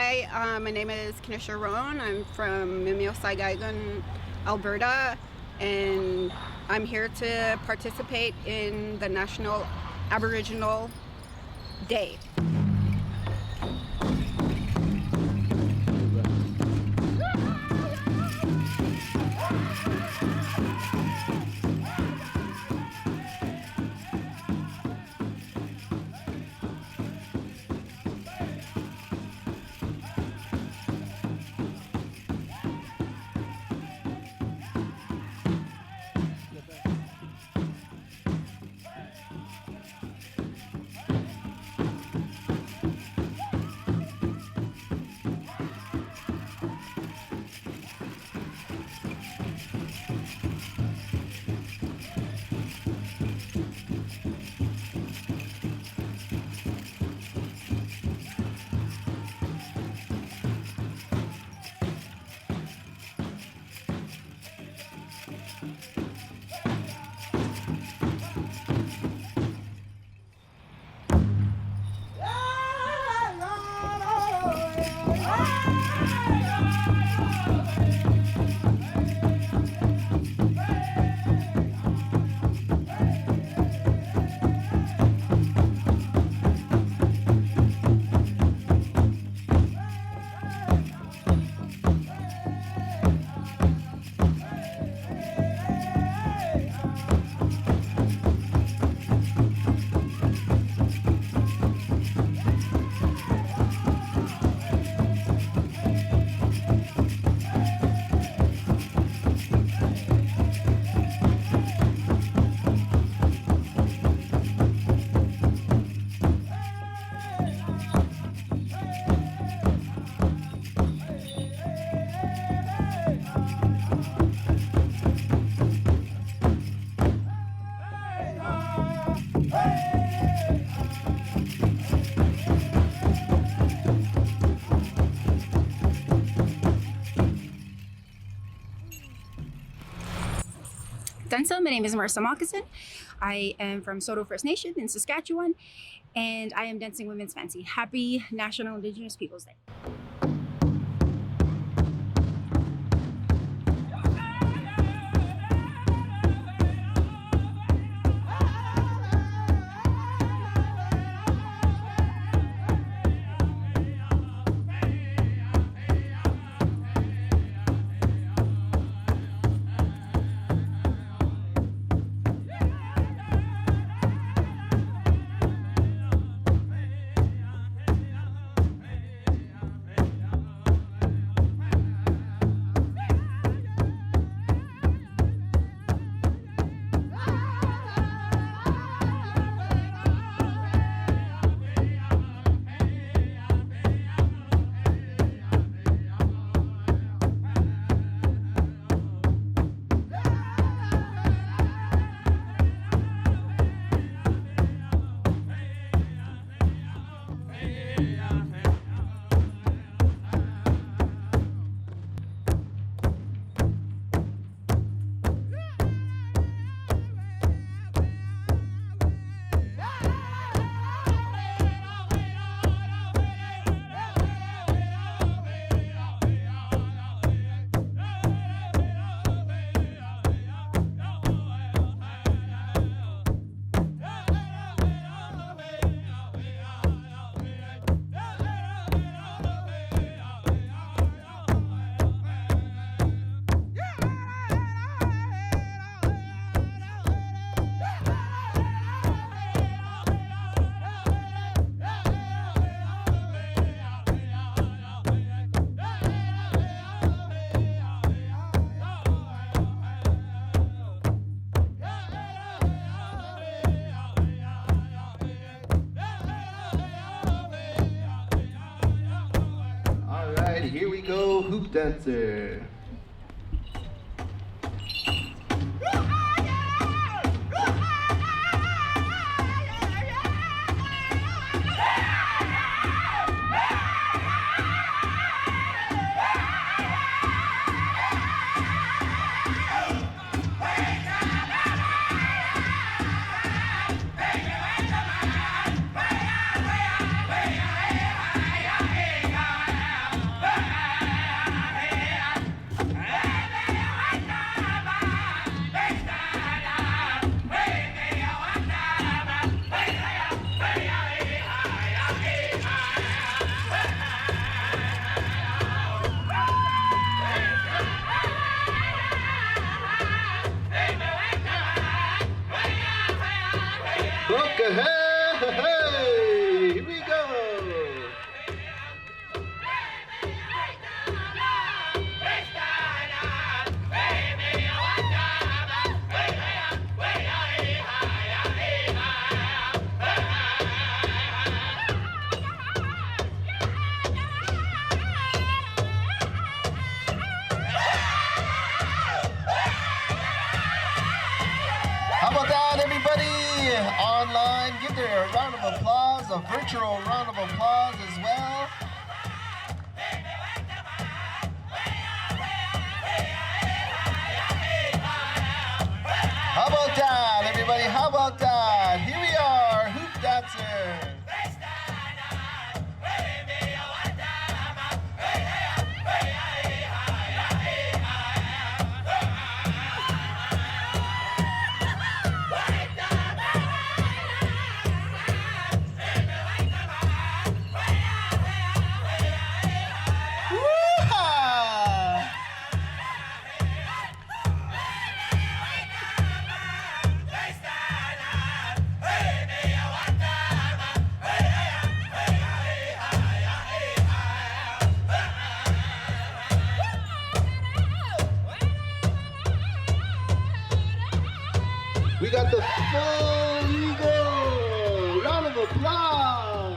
Hi, my name is Kanisha Roan. I'm from Mimiosaigagan, Alberta, and I'm here to participate in the National Aboriginal Day. My name is Marissa Moccasin. I am from Soto First Nation in Saskatchewan, and I am dancing Women's Fancy. Happy National Indigenous Peoples Day. Here we go, hoop dancer. round of applause, a virtual round of applause as well. How about that, everybody? How about that? Here we are, hoop dancers. We got the full eagle! Round of applause!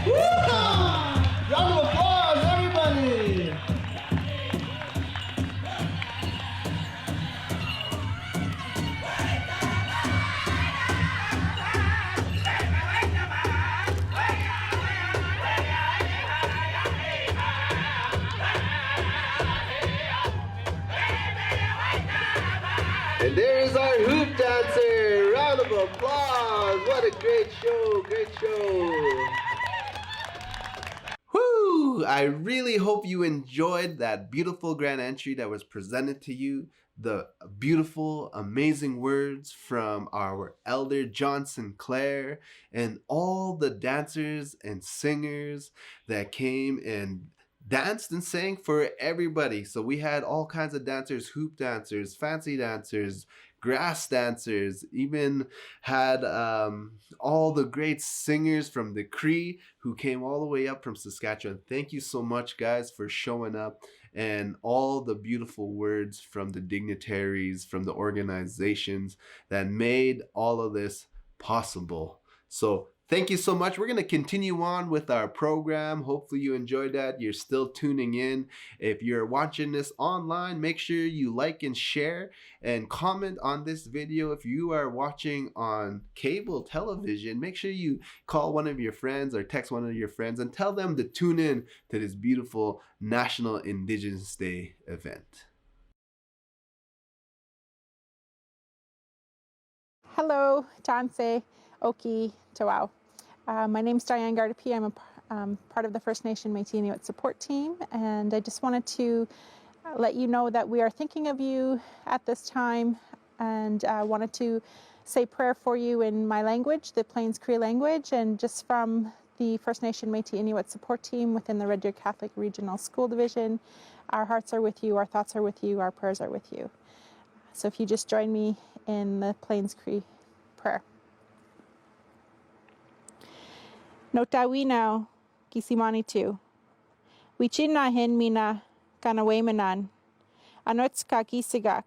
Woo-hoo! Round of applause, everybody! And there's our hoop dancer! Round of applause! What a great show! Great show! Woo! I really hope you enjoyed that beautiful grand entry that was presented to you. The beautiful, amazing words from our elder John Sinclair and all the dancers and singers that came and danced and sang for everybody. So we had all kinds of dancers, hoop dancers, fancy dancers, grass dancers, even had all the great singers from the Cree who came all the way up from Saskatchewan. Thank you so much, guys, for showing up, and all the beautiful words from the dignitaries, from the organizations that made all of this possible. So thank you so much. We're going to continue on with our program. Hopefully you enjoyed that. You're still tuning in. If you're watching this online, make sure you like and share and comment on this video. If you are watching on cable television, make sure you call one of your friends or text one of your friends and tell them to tune in to this beautiful National Indigenous Day event. Hello, Tanse, Oki, Powwow. My name is Diane Gardapi. I'm a part of the First Nation Métis Inuit support team, and I just wanted to let you know that we are thinking of you at this time, and wanted to say prayer for you in my language, the Plains Cree language, and just from the First Nation Métis Inuit support team within the Red Deer Catholic Regional School Division. Our hearts are with you, our thoughts are with you, our prayers are with you. So if you just join me in the Plains Cree prayer. Notawinao, Kisimanitu. Wichinahin mina kanawemanan. Anotska kisigak.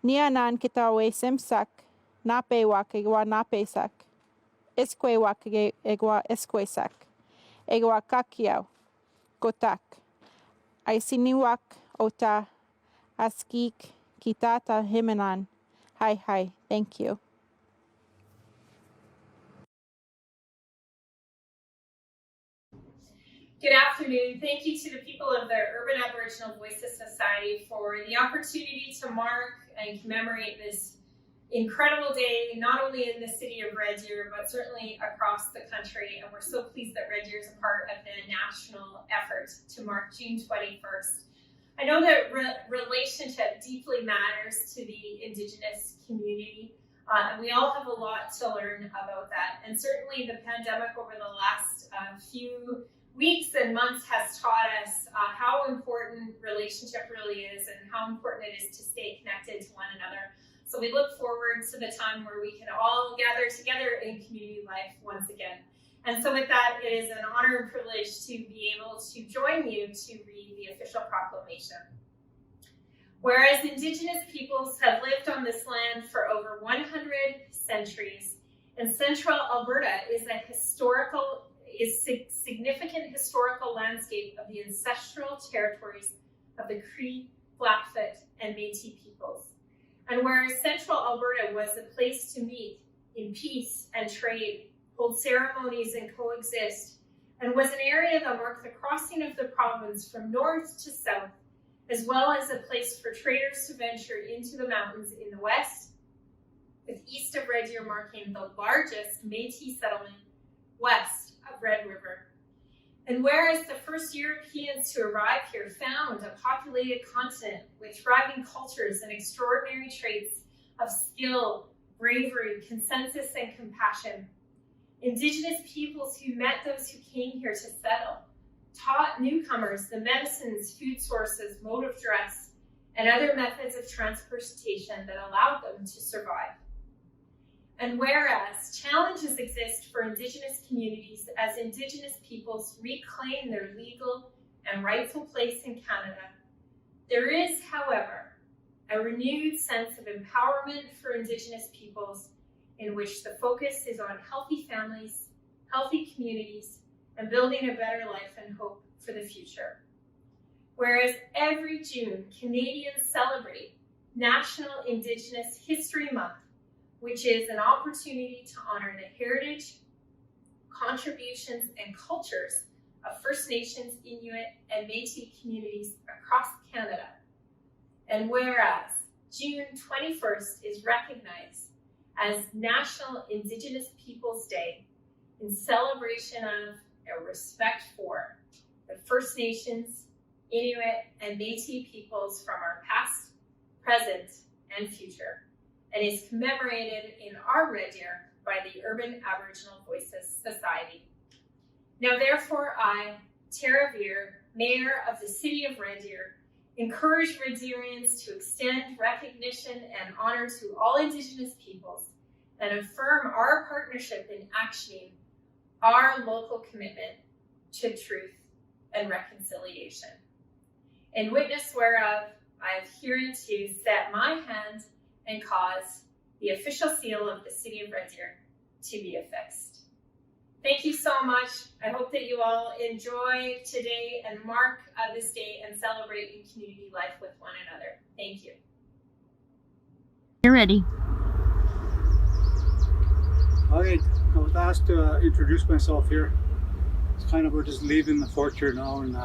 Nianan kitawe simsak. Napewak egwa napesak. Iskwewak egwa iskwesak. Egwa kakiao. Gotak. Aisiniwak ota. Askik kitata himinan. Hi. Thank you. Good afternoon. Thank you to the people of the Urban Aboriginal Voices Society for the opportunity to mark and commemorate this incredible day, not only in the city of Red Deer, but certainly across the country. And we're so pleased that Red Deer is a part of the national effort to mark June 21st. I know that relationship deeply matters to the Indigenous community, and we all have a lot to learn about that. And certainly the pandemic over the last few weeks and months has taught us how important relationship really is and how important it is to stay connected to one another. So we look forward to the time where we can all gather together in community life once again. And so with that, it is an honor and privilege to be able to join you to read the official proclamation. Whereas Indigenous peoples have lived on this land for over 100 centuries, and central Alberta is significant historical landscape of the ancestral territories of the Cree, Blackfoot, and Métis peoples. And whereas central Alberta was a place to meet in peace and trade, hold ceremonies and coexist, and was an area that marked the crossing of the province from north to south, as well as a place for traders to venture into the mountains in the west, with east of Red Deer marking the largest Métis settlement west of Red River. And whereas the first Europeans to arrive here found a populated continent with thriving cultures and extraordinary traits of skill, bravery, consensus, and compassion, Indigenous peoples who met those who came here to settle taught newcomers the medicines, food sources, mode of dress, and other methods of transportation that allowed them to survive. And whereas challenges exist for Indigenous communities as Indigenous peoples reclaim their legal and rightful place in Canada, there is, however, a renewed sense of empowerment for Indigenous peoples in which the focus is on healthy families, healthy communities, and building a better life and hope for the future. Whereas every June, Canadians celebrate National Indigenous History Month, which is an opportunity to honor the heritage, contributions, and cultures of First Nations, Inuit, and Métis communities across Canada. And whereas June 21st is recognized as National Indigenous Peoples Day in celebration of and respect for the First Nations, Inuit, and Métis peoples from our past, present, and future, and is commemorated in our Red Deer by the Urban Aboriginal Voices Society. Now therefore I, Tara Veer, Mayor of the City of Red Deer, encourage Red Deerians to extend recognition and honor to all Indigenous peoples and affirm our partnership in actioning our local commitment to truth and reconciliation. In witness whereof, I have hereunto set my hand and cause the official seal of the City of Red Deer to be affixed. Thank you so much. I hope that you all enjoy today and mark this day and celebrate in community life with one another. Thank you. You're ready. All right, I was asked to introduce myself here. It's kind of, we're just leaving the fort here now, and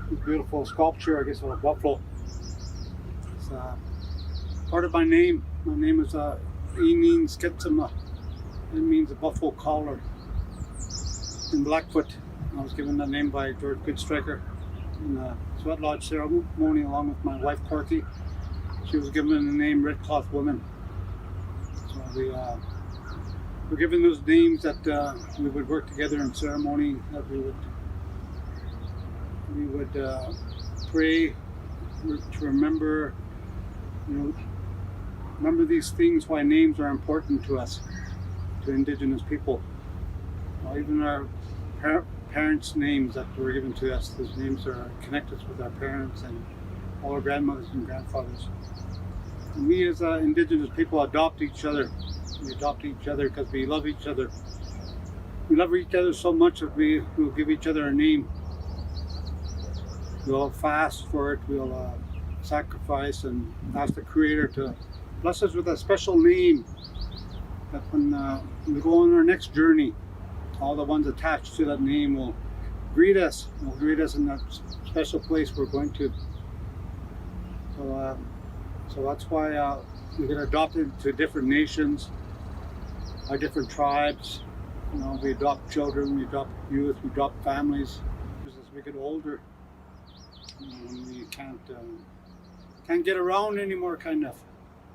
this beautiful sculpture, I guess, of a buffalo. It's part of my name. My name is Erminskin. It means a buffalo collar in Blackfoot. I was given that name by George Goodstriker in the Sweat Lodge ceremony along with my wife Corky. She was given the name Red Cloth Woman. So we were given those names that we would work together in ceremony, that we would pray to remember, remember these things, why names are important to us, to Indigenous people. Even our parents' names that were given to us, those names are connect us with our parents and all our grandmothers and grandfathers. And we as Indigenous people adopt each other. We adopt each other because we love each other. We love each other so much that we will give each other a name. We'll fast for it, we'll sacrifice and ask the Creator to bless us with a special name, that when we go on our next journey, all the ones attached to that name will greet us. Will greet us in that special place we're going to. So that's why we get adopted to different nations, by different tribes. We adopt children, we adopt youth, we adopt families. As we get older, we can't get around anymore, kind of.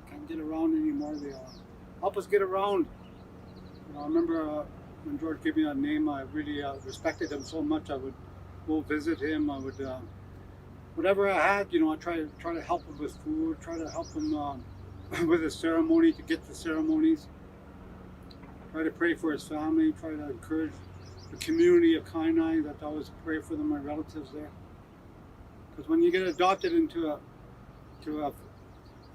Can't get around anymore. They help us get around. I remember when George gave me that name, I really respected him so much. I would go visit him. I would, whatever I had, I try to help him with food, try to help him with his ceremony, to get the ceremonies. Try to pray for his family, try to encourage the community of Kainai, that I always pray for them, my relatives there. Because when you get adopted into to a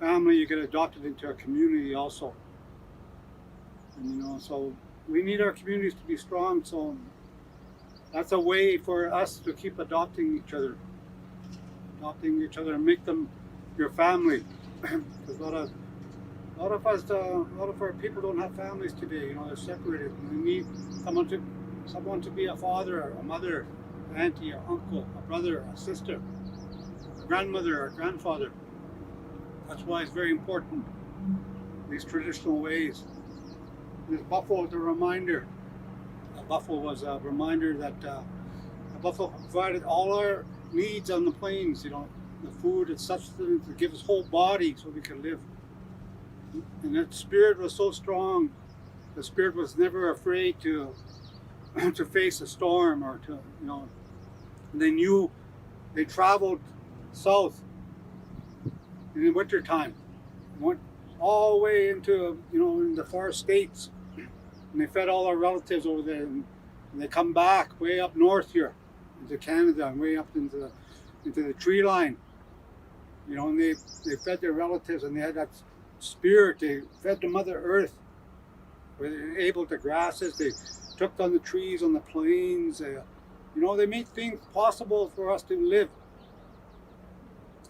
family, you get adopted into a community also. And so we need our communities to be strong. So that's a way for us to keep adopting each other and make them your family. Because a lot of our people don't have families today. They're separated. And they need someone to be a father, a mother, auntie, or uncle, a brother, a sister, a grandmother, or grandfather. That's why it's very important, these traditional ways. This buffalo is a reminder. A buffalo was a reminder that a buffalo provided all our needs on the plains, the food and sustenance to give us whole body so we could live. And that spirit was so strong. The spirit was never afraid to face a storm or to, they knew they traveled south in the winter time, went all the way into, in the far states, and they fed all our relatives over there, and they come back way up north here into Canada and way up into the tree line, and they fed their relatives, and they had that spirit. They fed the Mother Earth. They were able to grasses. They took on the trees on the plains. They made things possible for us to live.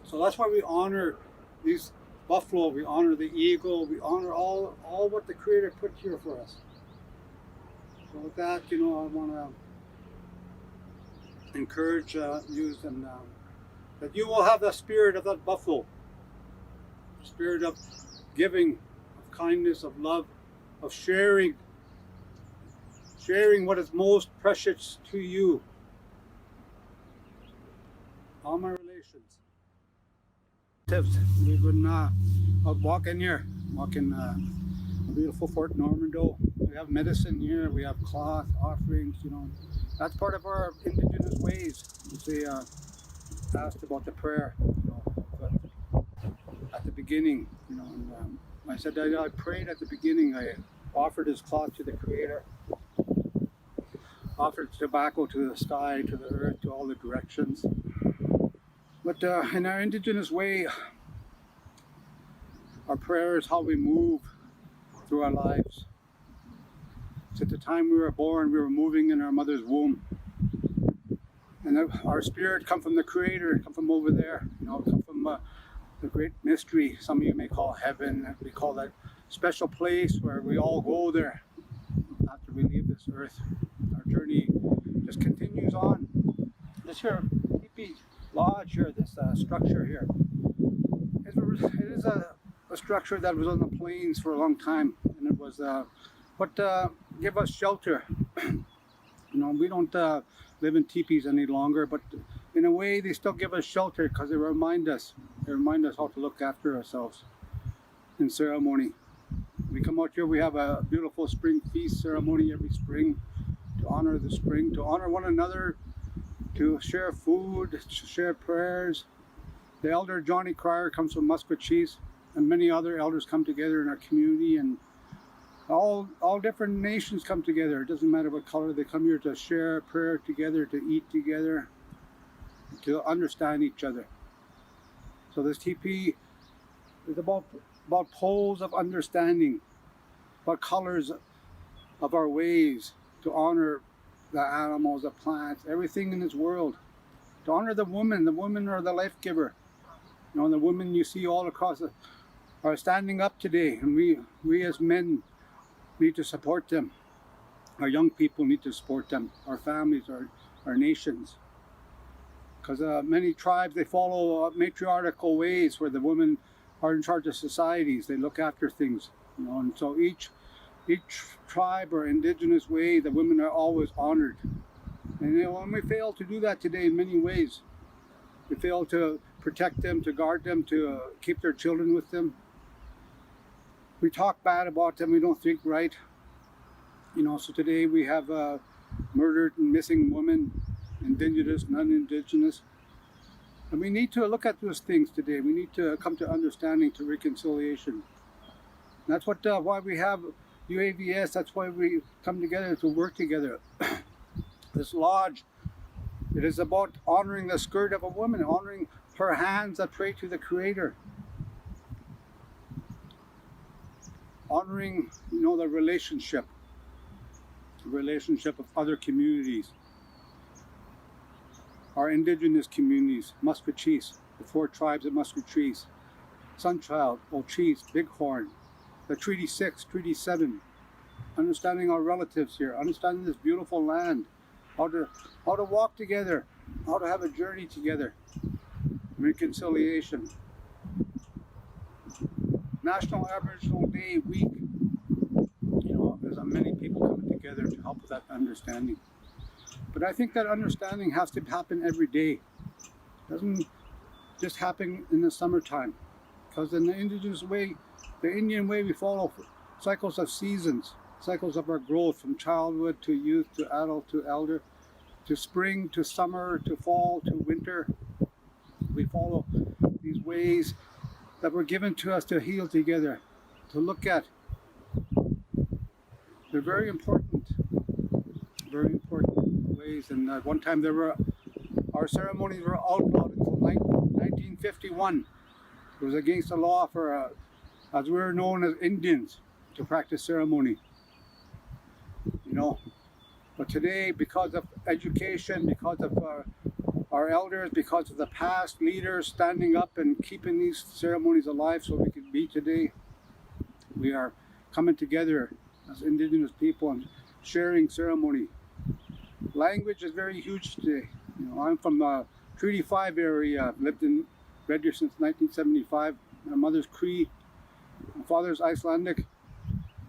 So that's why we honor these buffalo. We honor the eagle. We honor all what the Creator put here for us. So with that, I want to encourage you and that you will have the spirit of that buffalo, the spirit of giving, of kindness, of love, of sharing what is most precious to you. All my relations. We've been walking here, a beautiful Fort Normando. We have medicine here, we have cloth, offerings, That's part of our Indigenous ways. They asked about the prayer, at the beginning, and I said I prayed at the beginning. I offered this cloth to the Creator, offered tobacco to the sky, to the earth, to all the directions. But in our Indigenous way, our prayer is how we move through our lives. At the time we were born, we were moving in our mother's womb. And our spirit come from the Creator, come from over there, come from the great mystery. Some of you may call heaven. We call that special place where we all go there after we leave this earth. Our journey just continues on. This here teepee lodge here, this structure here, it is a structure that was on the plains for a long time, and it was what give us shelter. We don't live in teepees any longer, but in a way they still give us shelter because they remind us how to look after ourselves in ceremony. We come out here, we have a beautiful spring feast ceremony every spring to honor the spring, to honor one another, to share food, to share prayers. The elder Johnny Cryer comes from Musquechies, and many other elders come together in our community, and all different nations come together. It doesn't matter what color. They come here to share prayer together, to eat together, to understand each other. So this teepee is about poles of understanding, about colors of our ways, to honor the animals, the plants, everything in this world. To honor the women are the life giver. The women you see all across are standing up today, and we as men need to support them. Our young people need to support them, our families, our nations. Because many tribes, they follow matriarchal ways where the women are in charge of societies. They look after things, and so each tribe or Indigenous way, the women are always honored. And when we fail to do that today in many ways, we fail to protect them, to guard them, to keep their children with them. We talk bad about them, we don't think right. So today we have murdered and missing women, Indigenous, non-Indigenous. And we need to look at those things today. We need to come to understanding, to reconciliation. And that's why we have UAVS, that's why we come together to work together. This lodge, it is about honoring the skirt of a woman, honoring her hands that pray to the Creator. Honoring, the relationship of other communities. Our indigenous communities, Musqueam, the 4 tribes of Musqueam, Sunchild, Ochese, Bighorn, the Treaty 6, Treaty 7, understanding our relatives here, understanding this beautiful land, how to walk together, how to have a journey together, reconciliation. National Aboriginal Day week, there's many people coming together to help with that understanding. But I think that understanding has to happen every day. It doesn't just happen in the summertime. Because in the Indigenous way, the Indian way, we follow cycles of seasons, cycles of our growth from childhood to youth to adult to elder, to spring to summer to fall to winter. We follow these ways that were given to us to heal together, to look at. They're very important ways. And at one time our ceremonies were outlawed until 1951. It was against the law for, as we were known as Indians, to practice ceremony. But today, because of education, because of our elders, because of the past leaders standing up and keeping these ceremonies alive so we can be today, we are coming together as Indigenous people and sharing ceremony. Language is very huge today. I'm from the Treaty 5 area. I've lived in Red Deer since 1975. My mother's Cree, my father's Icelandic.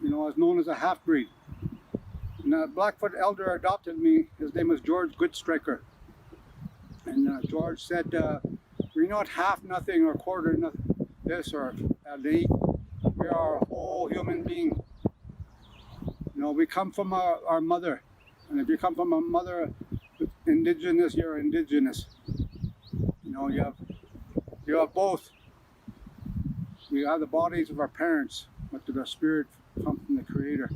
I was known as a half-breed. And a Blackfoot elder adopted me. His name was George Goodstriker. And George said, we're not half nothing or quarter nothing, this or a. We are a whole human being. We come from our mother. And if you come from a mother indigenous, you're indigenous. You have both. We have the bodies of our parents, but the spirit comes from the Creator.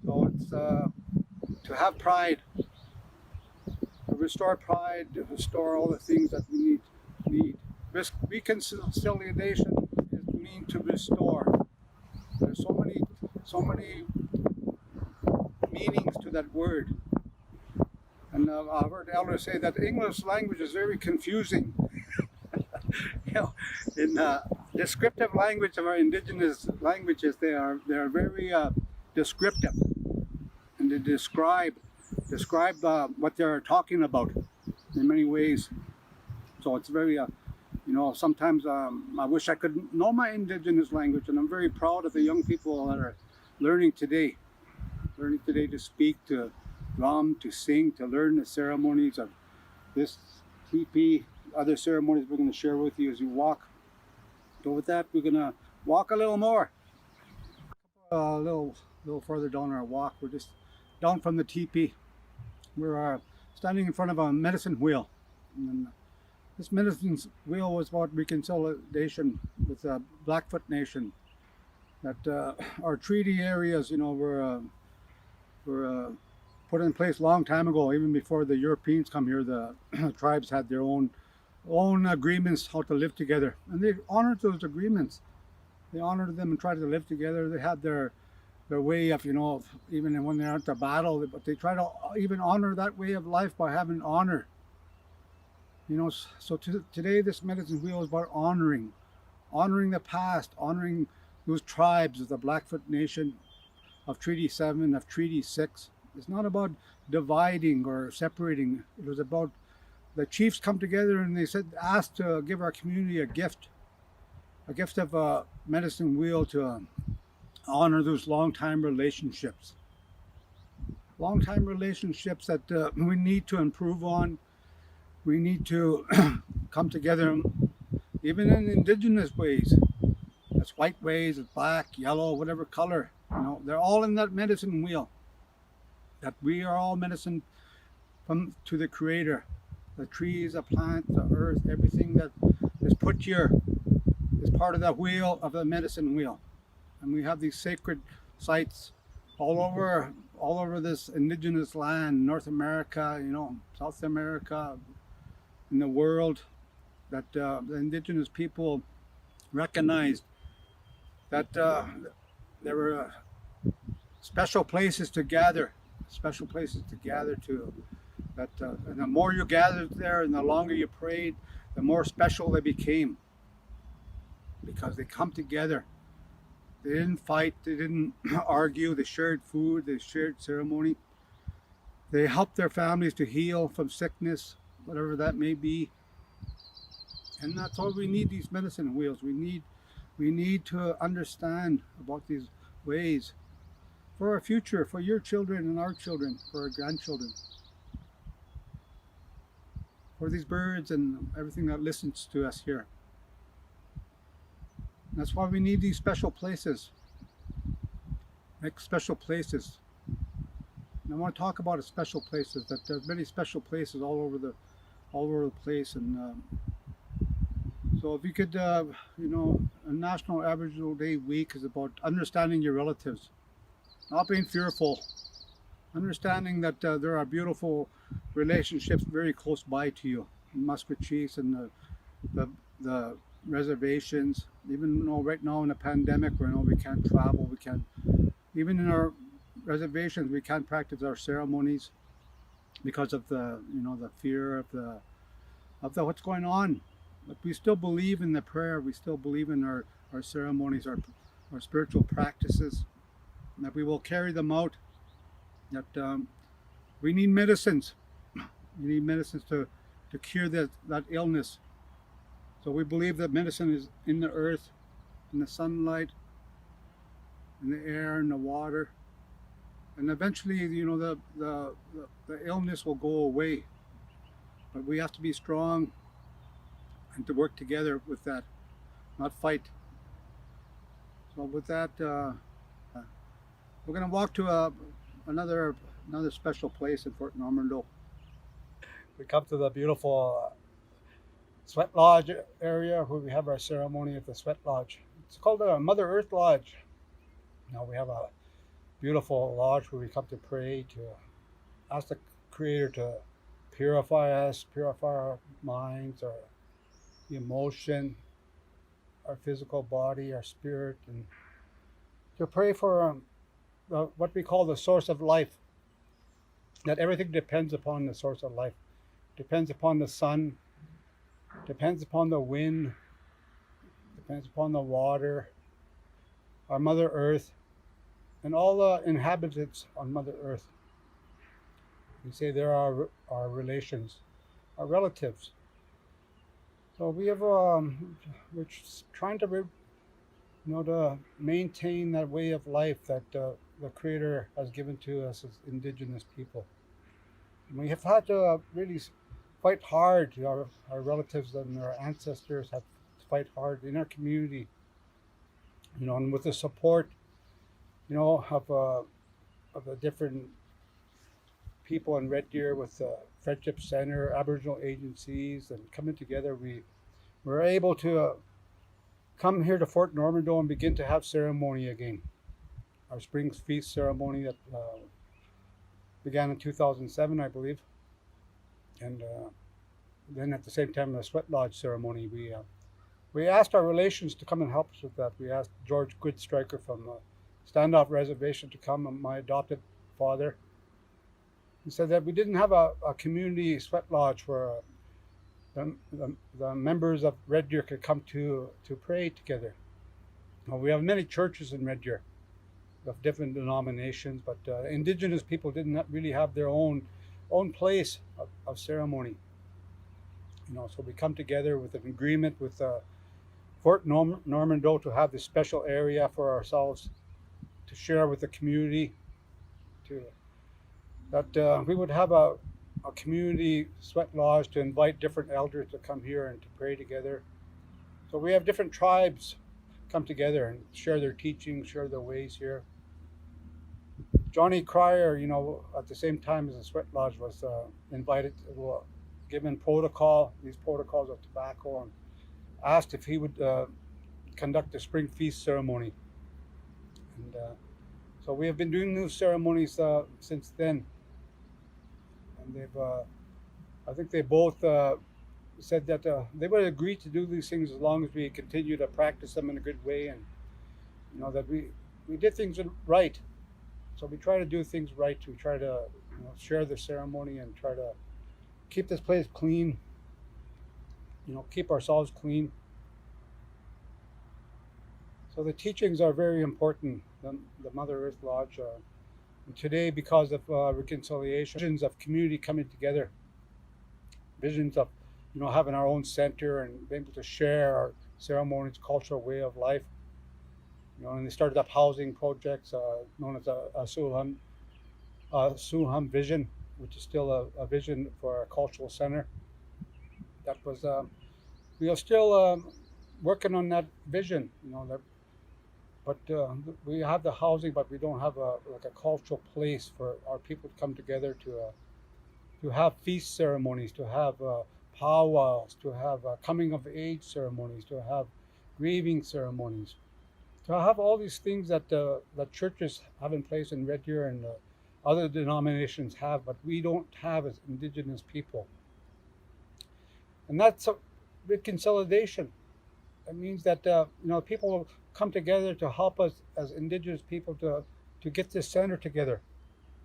So it's to have pride, to restore pride, to restore all the things that we need. Reconciliation means to restore. There's so many meanings to that word. And I've heard elders say that the English language is very confusing. In descriptive language of our indigenous languages, they are very descriptive, and they describe what they're talking about in many ways. So it's very, sometimes I wish I could know my indigenous language, and I'm very proud of the young people that are learning today to speak, to drum, to sing, to learn the ceremonies of this teepee, other ceremonies we're going to share with you as you walk. So with that, we're going to walk a little more. A little further down our walk. We're just down from the teepee. We're standing in front of a medicine wheel. And this medicine wheel was about reconciliation with the Blackfoot Nation. That our treaty areas, were put in place a long time ago. Even before the Europeans come here, the tribes had their own agreements how to live together, and they honored those agreements. They honored them and tried to live together. They had their way of, even when they're at the battle, but they try to even honor that way of life by having honor. So today this medicine wheel is about honoring the past, honoring those tribes of the Blackfoot Nation, of Treaty 7, of Treaty 6. It's not about dividing or separating. It was about the chiefs come together and they asked to give our community a gift of a medicine wheel to honor those long-time relationships. Long-time relationships that we need to improve on. We need to come together, even in indigenous ways. It's white ways, it's black, yellow, whatever color. They're all in that medicine wheel. That we are all medicine to the Creator. The trees, the plant, the earth, everything that is put here is part of that wheel, of the medicine wheel. And we have these sacred sites all over this indigenous land, North America, South America, in the world that the Indigenous people recognized that there were special places to gather, to. That and the more you gathered there and the longer you prayed, the more special they became, because they come together. They didn't fight, they didn't argue, they shared food, they shared ceremony. They helped their families to heal from sickness, whatever that may be. And that's why we need these medicine wheels. We need to understand about these ways for our future, for your children and our children, for our grandchildren, for these birds and everything that listens to us here. That's why we need these special places. Make special places. And I want to talk about the special places. That there's many special places all over the place. And so if you could, a National Aboriginal Day week is about understanding your relatives, not being fearful, understanding that there are beautiful relationships very close by to you, Musqueam Chiefs and the reservations. Even though right now in the pandemic, we know we can't travel, we can't, even in our reservations, we can't practice our ceremonies because of the fear of the what's going on. But we still believe in the prayer. We still believe in our ceremonies, our spiritual practices, and that we will carry them out. That we need medicines. We need medicines to cure that illness. So we believe that medicine is in the earth, in the sunlight, in the air, in the water, and eventually, the illness will go away. But we have to be strong and to work together with that, not fight. So with that, we're going to walk to another special place in Fort Normandeau. We come to the beautiful Sweat Lodge area where we have our ceremony at the Sweat Lodge. It's called the Mother Earth Lodge. Now we have a beautiful lodge where we come to pray, to ask the Creator to purify us, purify our minds, our emotion, our physical body, our spirit, and to pray for what we call the source of life. That everything depends upon the source of life. Depends upon the sun, depends upon the wind, depends upon the water, our Mother Earth, and all the inhabitants on Mother Earth. We say they're our relations, our relatives. So we have, we're trying to, to maintain that way of life that the Creator has given to us as Indigenous people. And we have had to really fight hard. Our relatives and our ancestors have to fight hard in our community, and with the support, of the different people in Red Deer, with the Friendship Center, Aboriginal agencies, and coming together, we were able to come here to Fort Normandeau and begin to have ceremony again. Our Spring Feast ceremony that began in 2007, I believe. And then at the same time, the Sweat Lodge ceremony, we asked our relations to come and help us with that. We asked George Goodstriker from Standoff Reservation to come, and my adopted father. He said that we didn't have a community sweat lodge where the members of Red Deer could come to pray together. Well, we have many churches in Red Deer of different denominations, but Indigenous people didn't really have their own place of ceremony. So we come together with an agreement with Fort Normandeau to have this special area for ourselves to share with the community, that we would have a community sweat lodge to invite different elders to come here and to pray together. So we have different tribes come together and share their teachings, share their ways here. Johnny Cryer, at the same time as the sweat lodge, was invited, given these protocols of tobacco, and asked if he would conduct a Spring Feast ceremony. And so we have been doing those ceremonies since then. And I think they both said that they would agree to do these things as long as we continue to practice them in a good way, and that we did things right. So we try to do things right. We try to share the ceremony and try to keep this place clean. Keep ourselves clean. So the teachings are very important. The Mother Earth Lodge. And today, because of reconciliation, visions of community coming together, visions of having our own center and being able to share our ceremonies, cultural way of life. And they started up housing projects known as a Suham vision, which is still a vision for a cultural center. That was we are still working on that vision. But we have the housing, but we don't have a cultural place for our people to come together to have feast ceremonies, to have powwows, to have coming of age ceremonies, to have grieving ceremonies, to have all these things that churches have in place in Red Deer and other denominations have, but we don't have as Indigenous people. And that's a reconciliation. It means that people will come together to help us as Indigenous people to get this center together,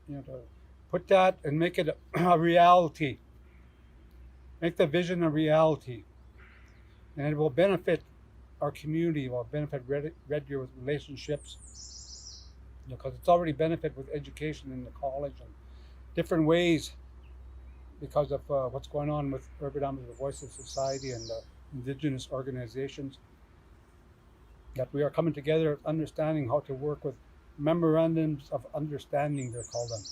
to put that and make it a reality, make the vision a reality, and it will benefit our community, it will benefit Red Deer with relationships, because it's already benefit with education in the college and different ways because of what's going on with Urban Aboriginal Voices Society and Indigenous organizations. That we are coming together, understanding how to work with memorandums of understanding, they're called them.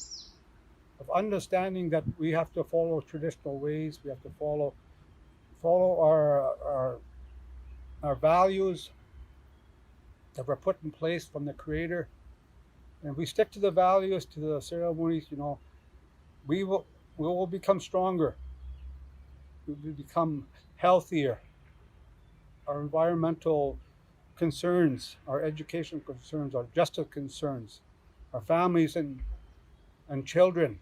Of understanding that we have to follow traditional ways, we have to follow our values that were put in place from the Creator. And if we stick to the values, to the ceremonies, we will become stronger. We will become healthier. Our environmental concerns, our education concerns, our justice concerns, our families and children.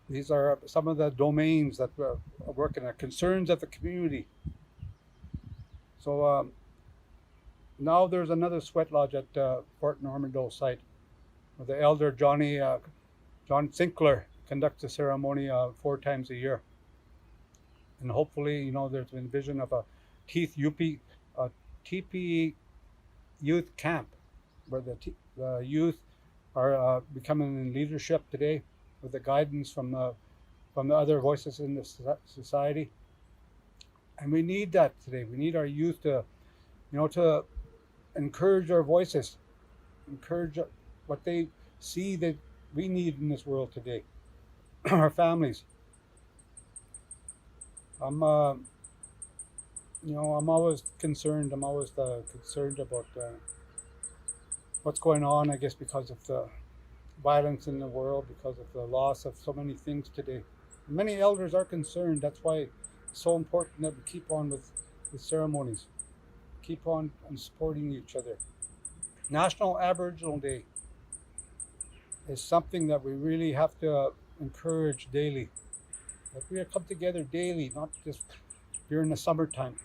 These are some of the domains that we're working at, concerns of the community. So now there's another sweat lodge at Fort Normando site, where the elder John Sinclair conducts a ceremony 4 times a year. And hopefully, there's been vision of a TP youth camp, where the youth are becoming in leadership today with the guidance from the other voices in the society. And we need that today. We need our youth to encourage our voices, encourage what they see that we need in this world today. Our families. I'm always concerned. I'm always concerned about what's going on, I guess, because of the violence in the world, because of the loss of so many things today. Many elders are concerned. That's why it's so important that we keep on with ceremonies, keep on supporting each other. National Aboriginal Day is something that we really have to encourage daily. That we come together daily, not just during the summertime.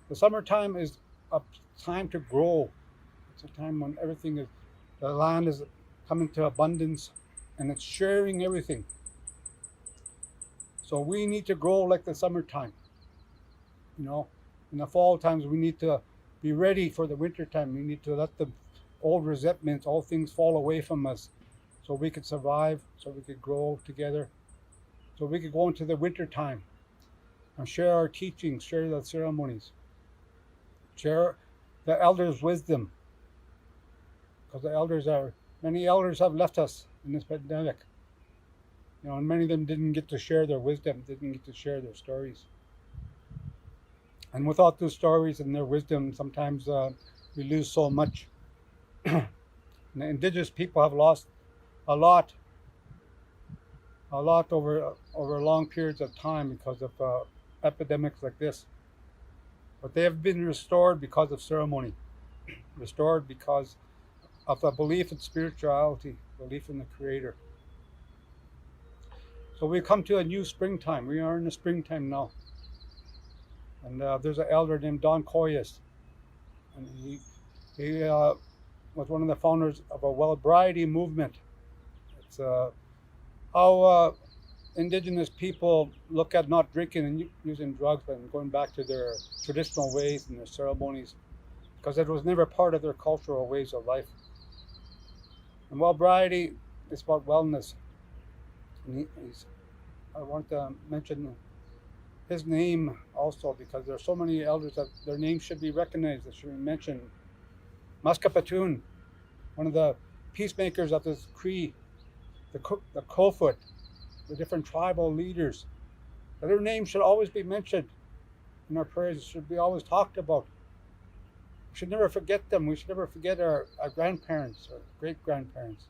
The summertime is a time to grow. It's a time when the land is coming to abundance and it's sharing everything. So we need to grow like the summertime. In the fall times, we need to be ready for the winter time. We need to let the old resentments, all things fall away from us so we could survive, so we could grow together, so we could go into the winter time and share our teachings, share the ceremonies, share the elders' wisdom. Because many elders have left us in this pandemic. And many of them didn't get to share their wisdom, didn't get to share their stories. And without those stories and their wisdom, sometimes we lose so much. And the Indigenous people have lost a lot over long periods of time because of epidemics like this. But they have been restored because of ceremony, restored because of the belief in spirituality, belief in the Creator. So we come to a new springtime. We are in the springtime now. And there's an elder named Don Coyas. And he was one of the founders of a Wellbriety movement. It's how Indigenous people look at not drinking and using drugs and going back to their traditional ways and their ceremonies, because it was never part of their cultural ways of life. And Wellbriety is about wellness. And I want to mention his name also, because there are so many elders that their names should be recognized, that should be mentioned. Maskapatoon, one of the peacemakers of this Cree, the Kofut, the different tribal leaders. Their names should always be mentioned in our prayers. It should be always talked about. We should never forget them. We should never forget our grandparents, our great-grandparents,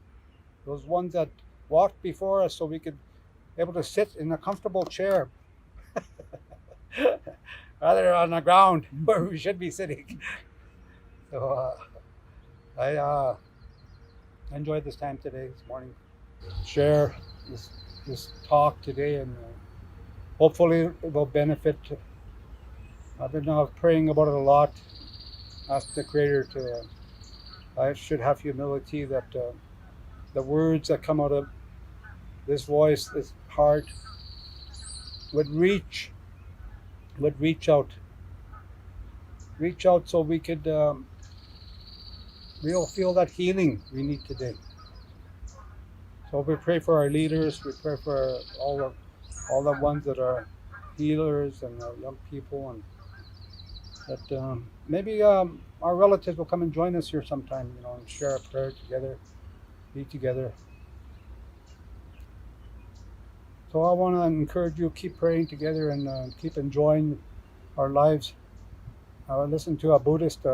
those ones that walked before us so we could be able to sit in a comfortable chair rather on the ground where we should be sitting. So I enjoyed this time today, this morning. Share this talk today, and hopefully it will benefit. I've been praying about it a lot. Ask the Creator to, I should have humility that the words that come out of this voice, this heart, would reach out so we could we'll feel that healing we need today. So we pray for our leaders, we pray for all the ones that are healers and young people, and that maybe our relatives will come and join us here sometime, and share a prayer together, be together. So I want to encourage you, keep praying together and keep enjoying our lives. I listened to a Buddhist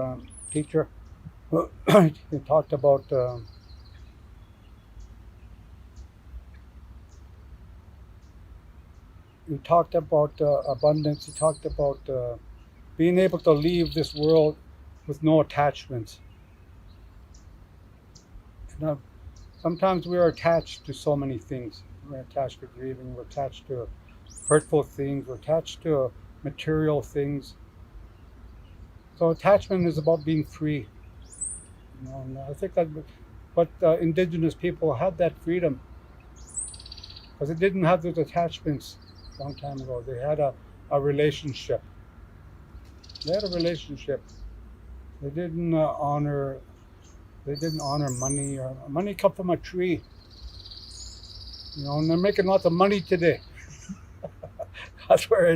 teacher. He talked about abundance. He talked about being able to leave this world with no attachments. Sometimes we are attached to so many things. We're attached to grieving, we're attached to hurtful things, we're attached to material things. So attachment is about being free. And I think that what Indigenous people had that freedom, because they didn't have those attachments a long time ago. They had a relationship. They had a relationship. They didn't honor money. Money come from a tree. And they're making lots of money today. Because we're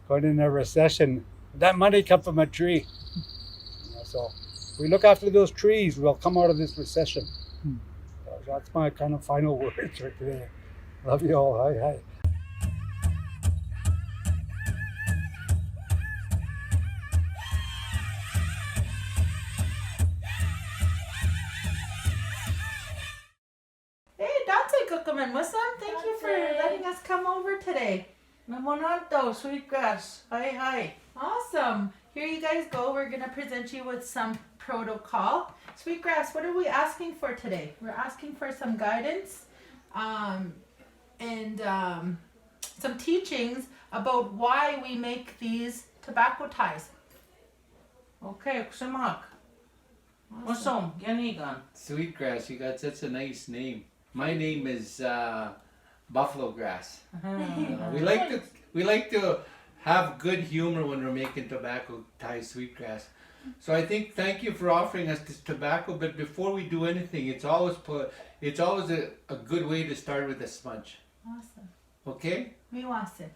going in a recession. That money come from a tree. So if we look after those trees, we'll come out of this recession. So that's my kind of final words for today. Love you all. Hi, hi. Thank you for letting us come over today. Memonanto, Sweetgrass. Hi. Awesome. Here you guys go. We're going to present you with some protocol. Sweetgrass, what are we asking for today? We're asking for some guidance and some teachings about why we make these tobacco ties. Okay, Kusamak. Awesome. Yanigan. Sweetgrass, you got such a nice name. My name is Buffalo Grass. We like to have good humor when we're making tobacco ties, Sweetgrass. So thank you for offering us this tobacco. But before we do anything, it's always a good way to start with a smudge. Awesome. Okay? We want it.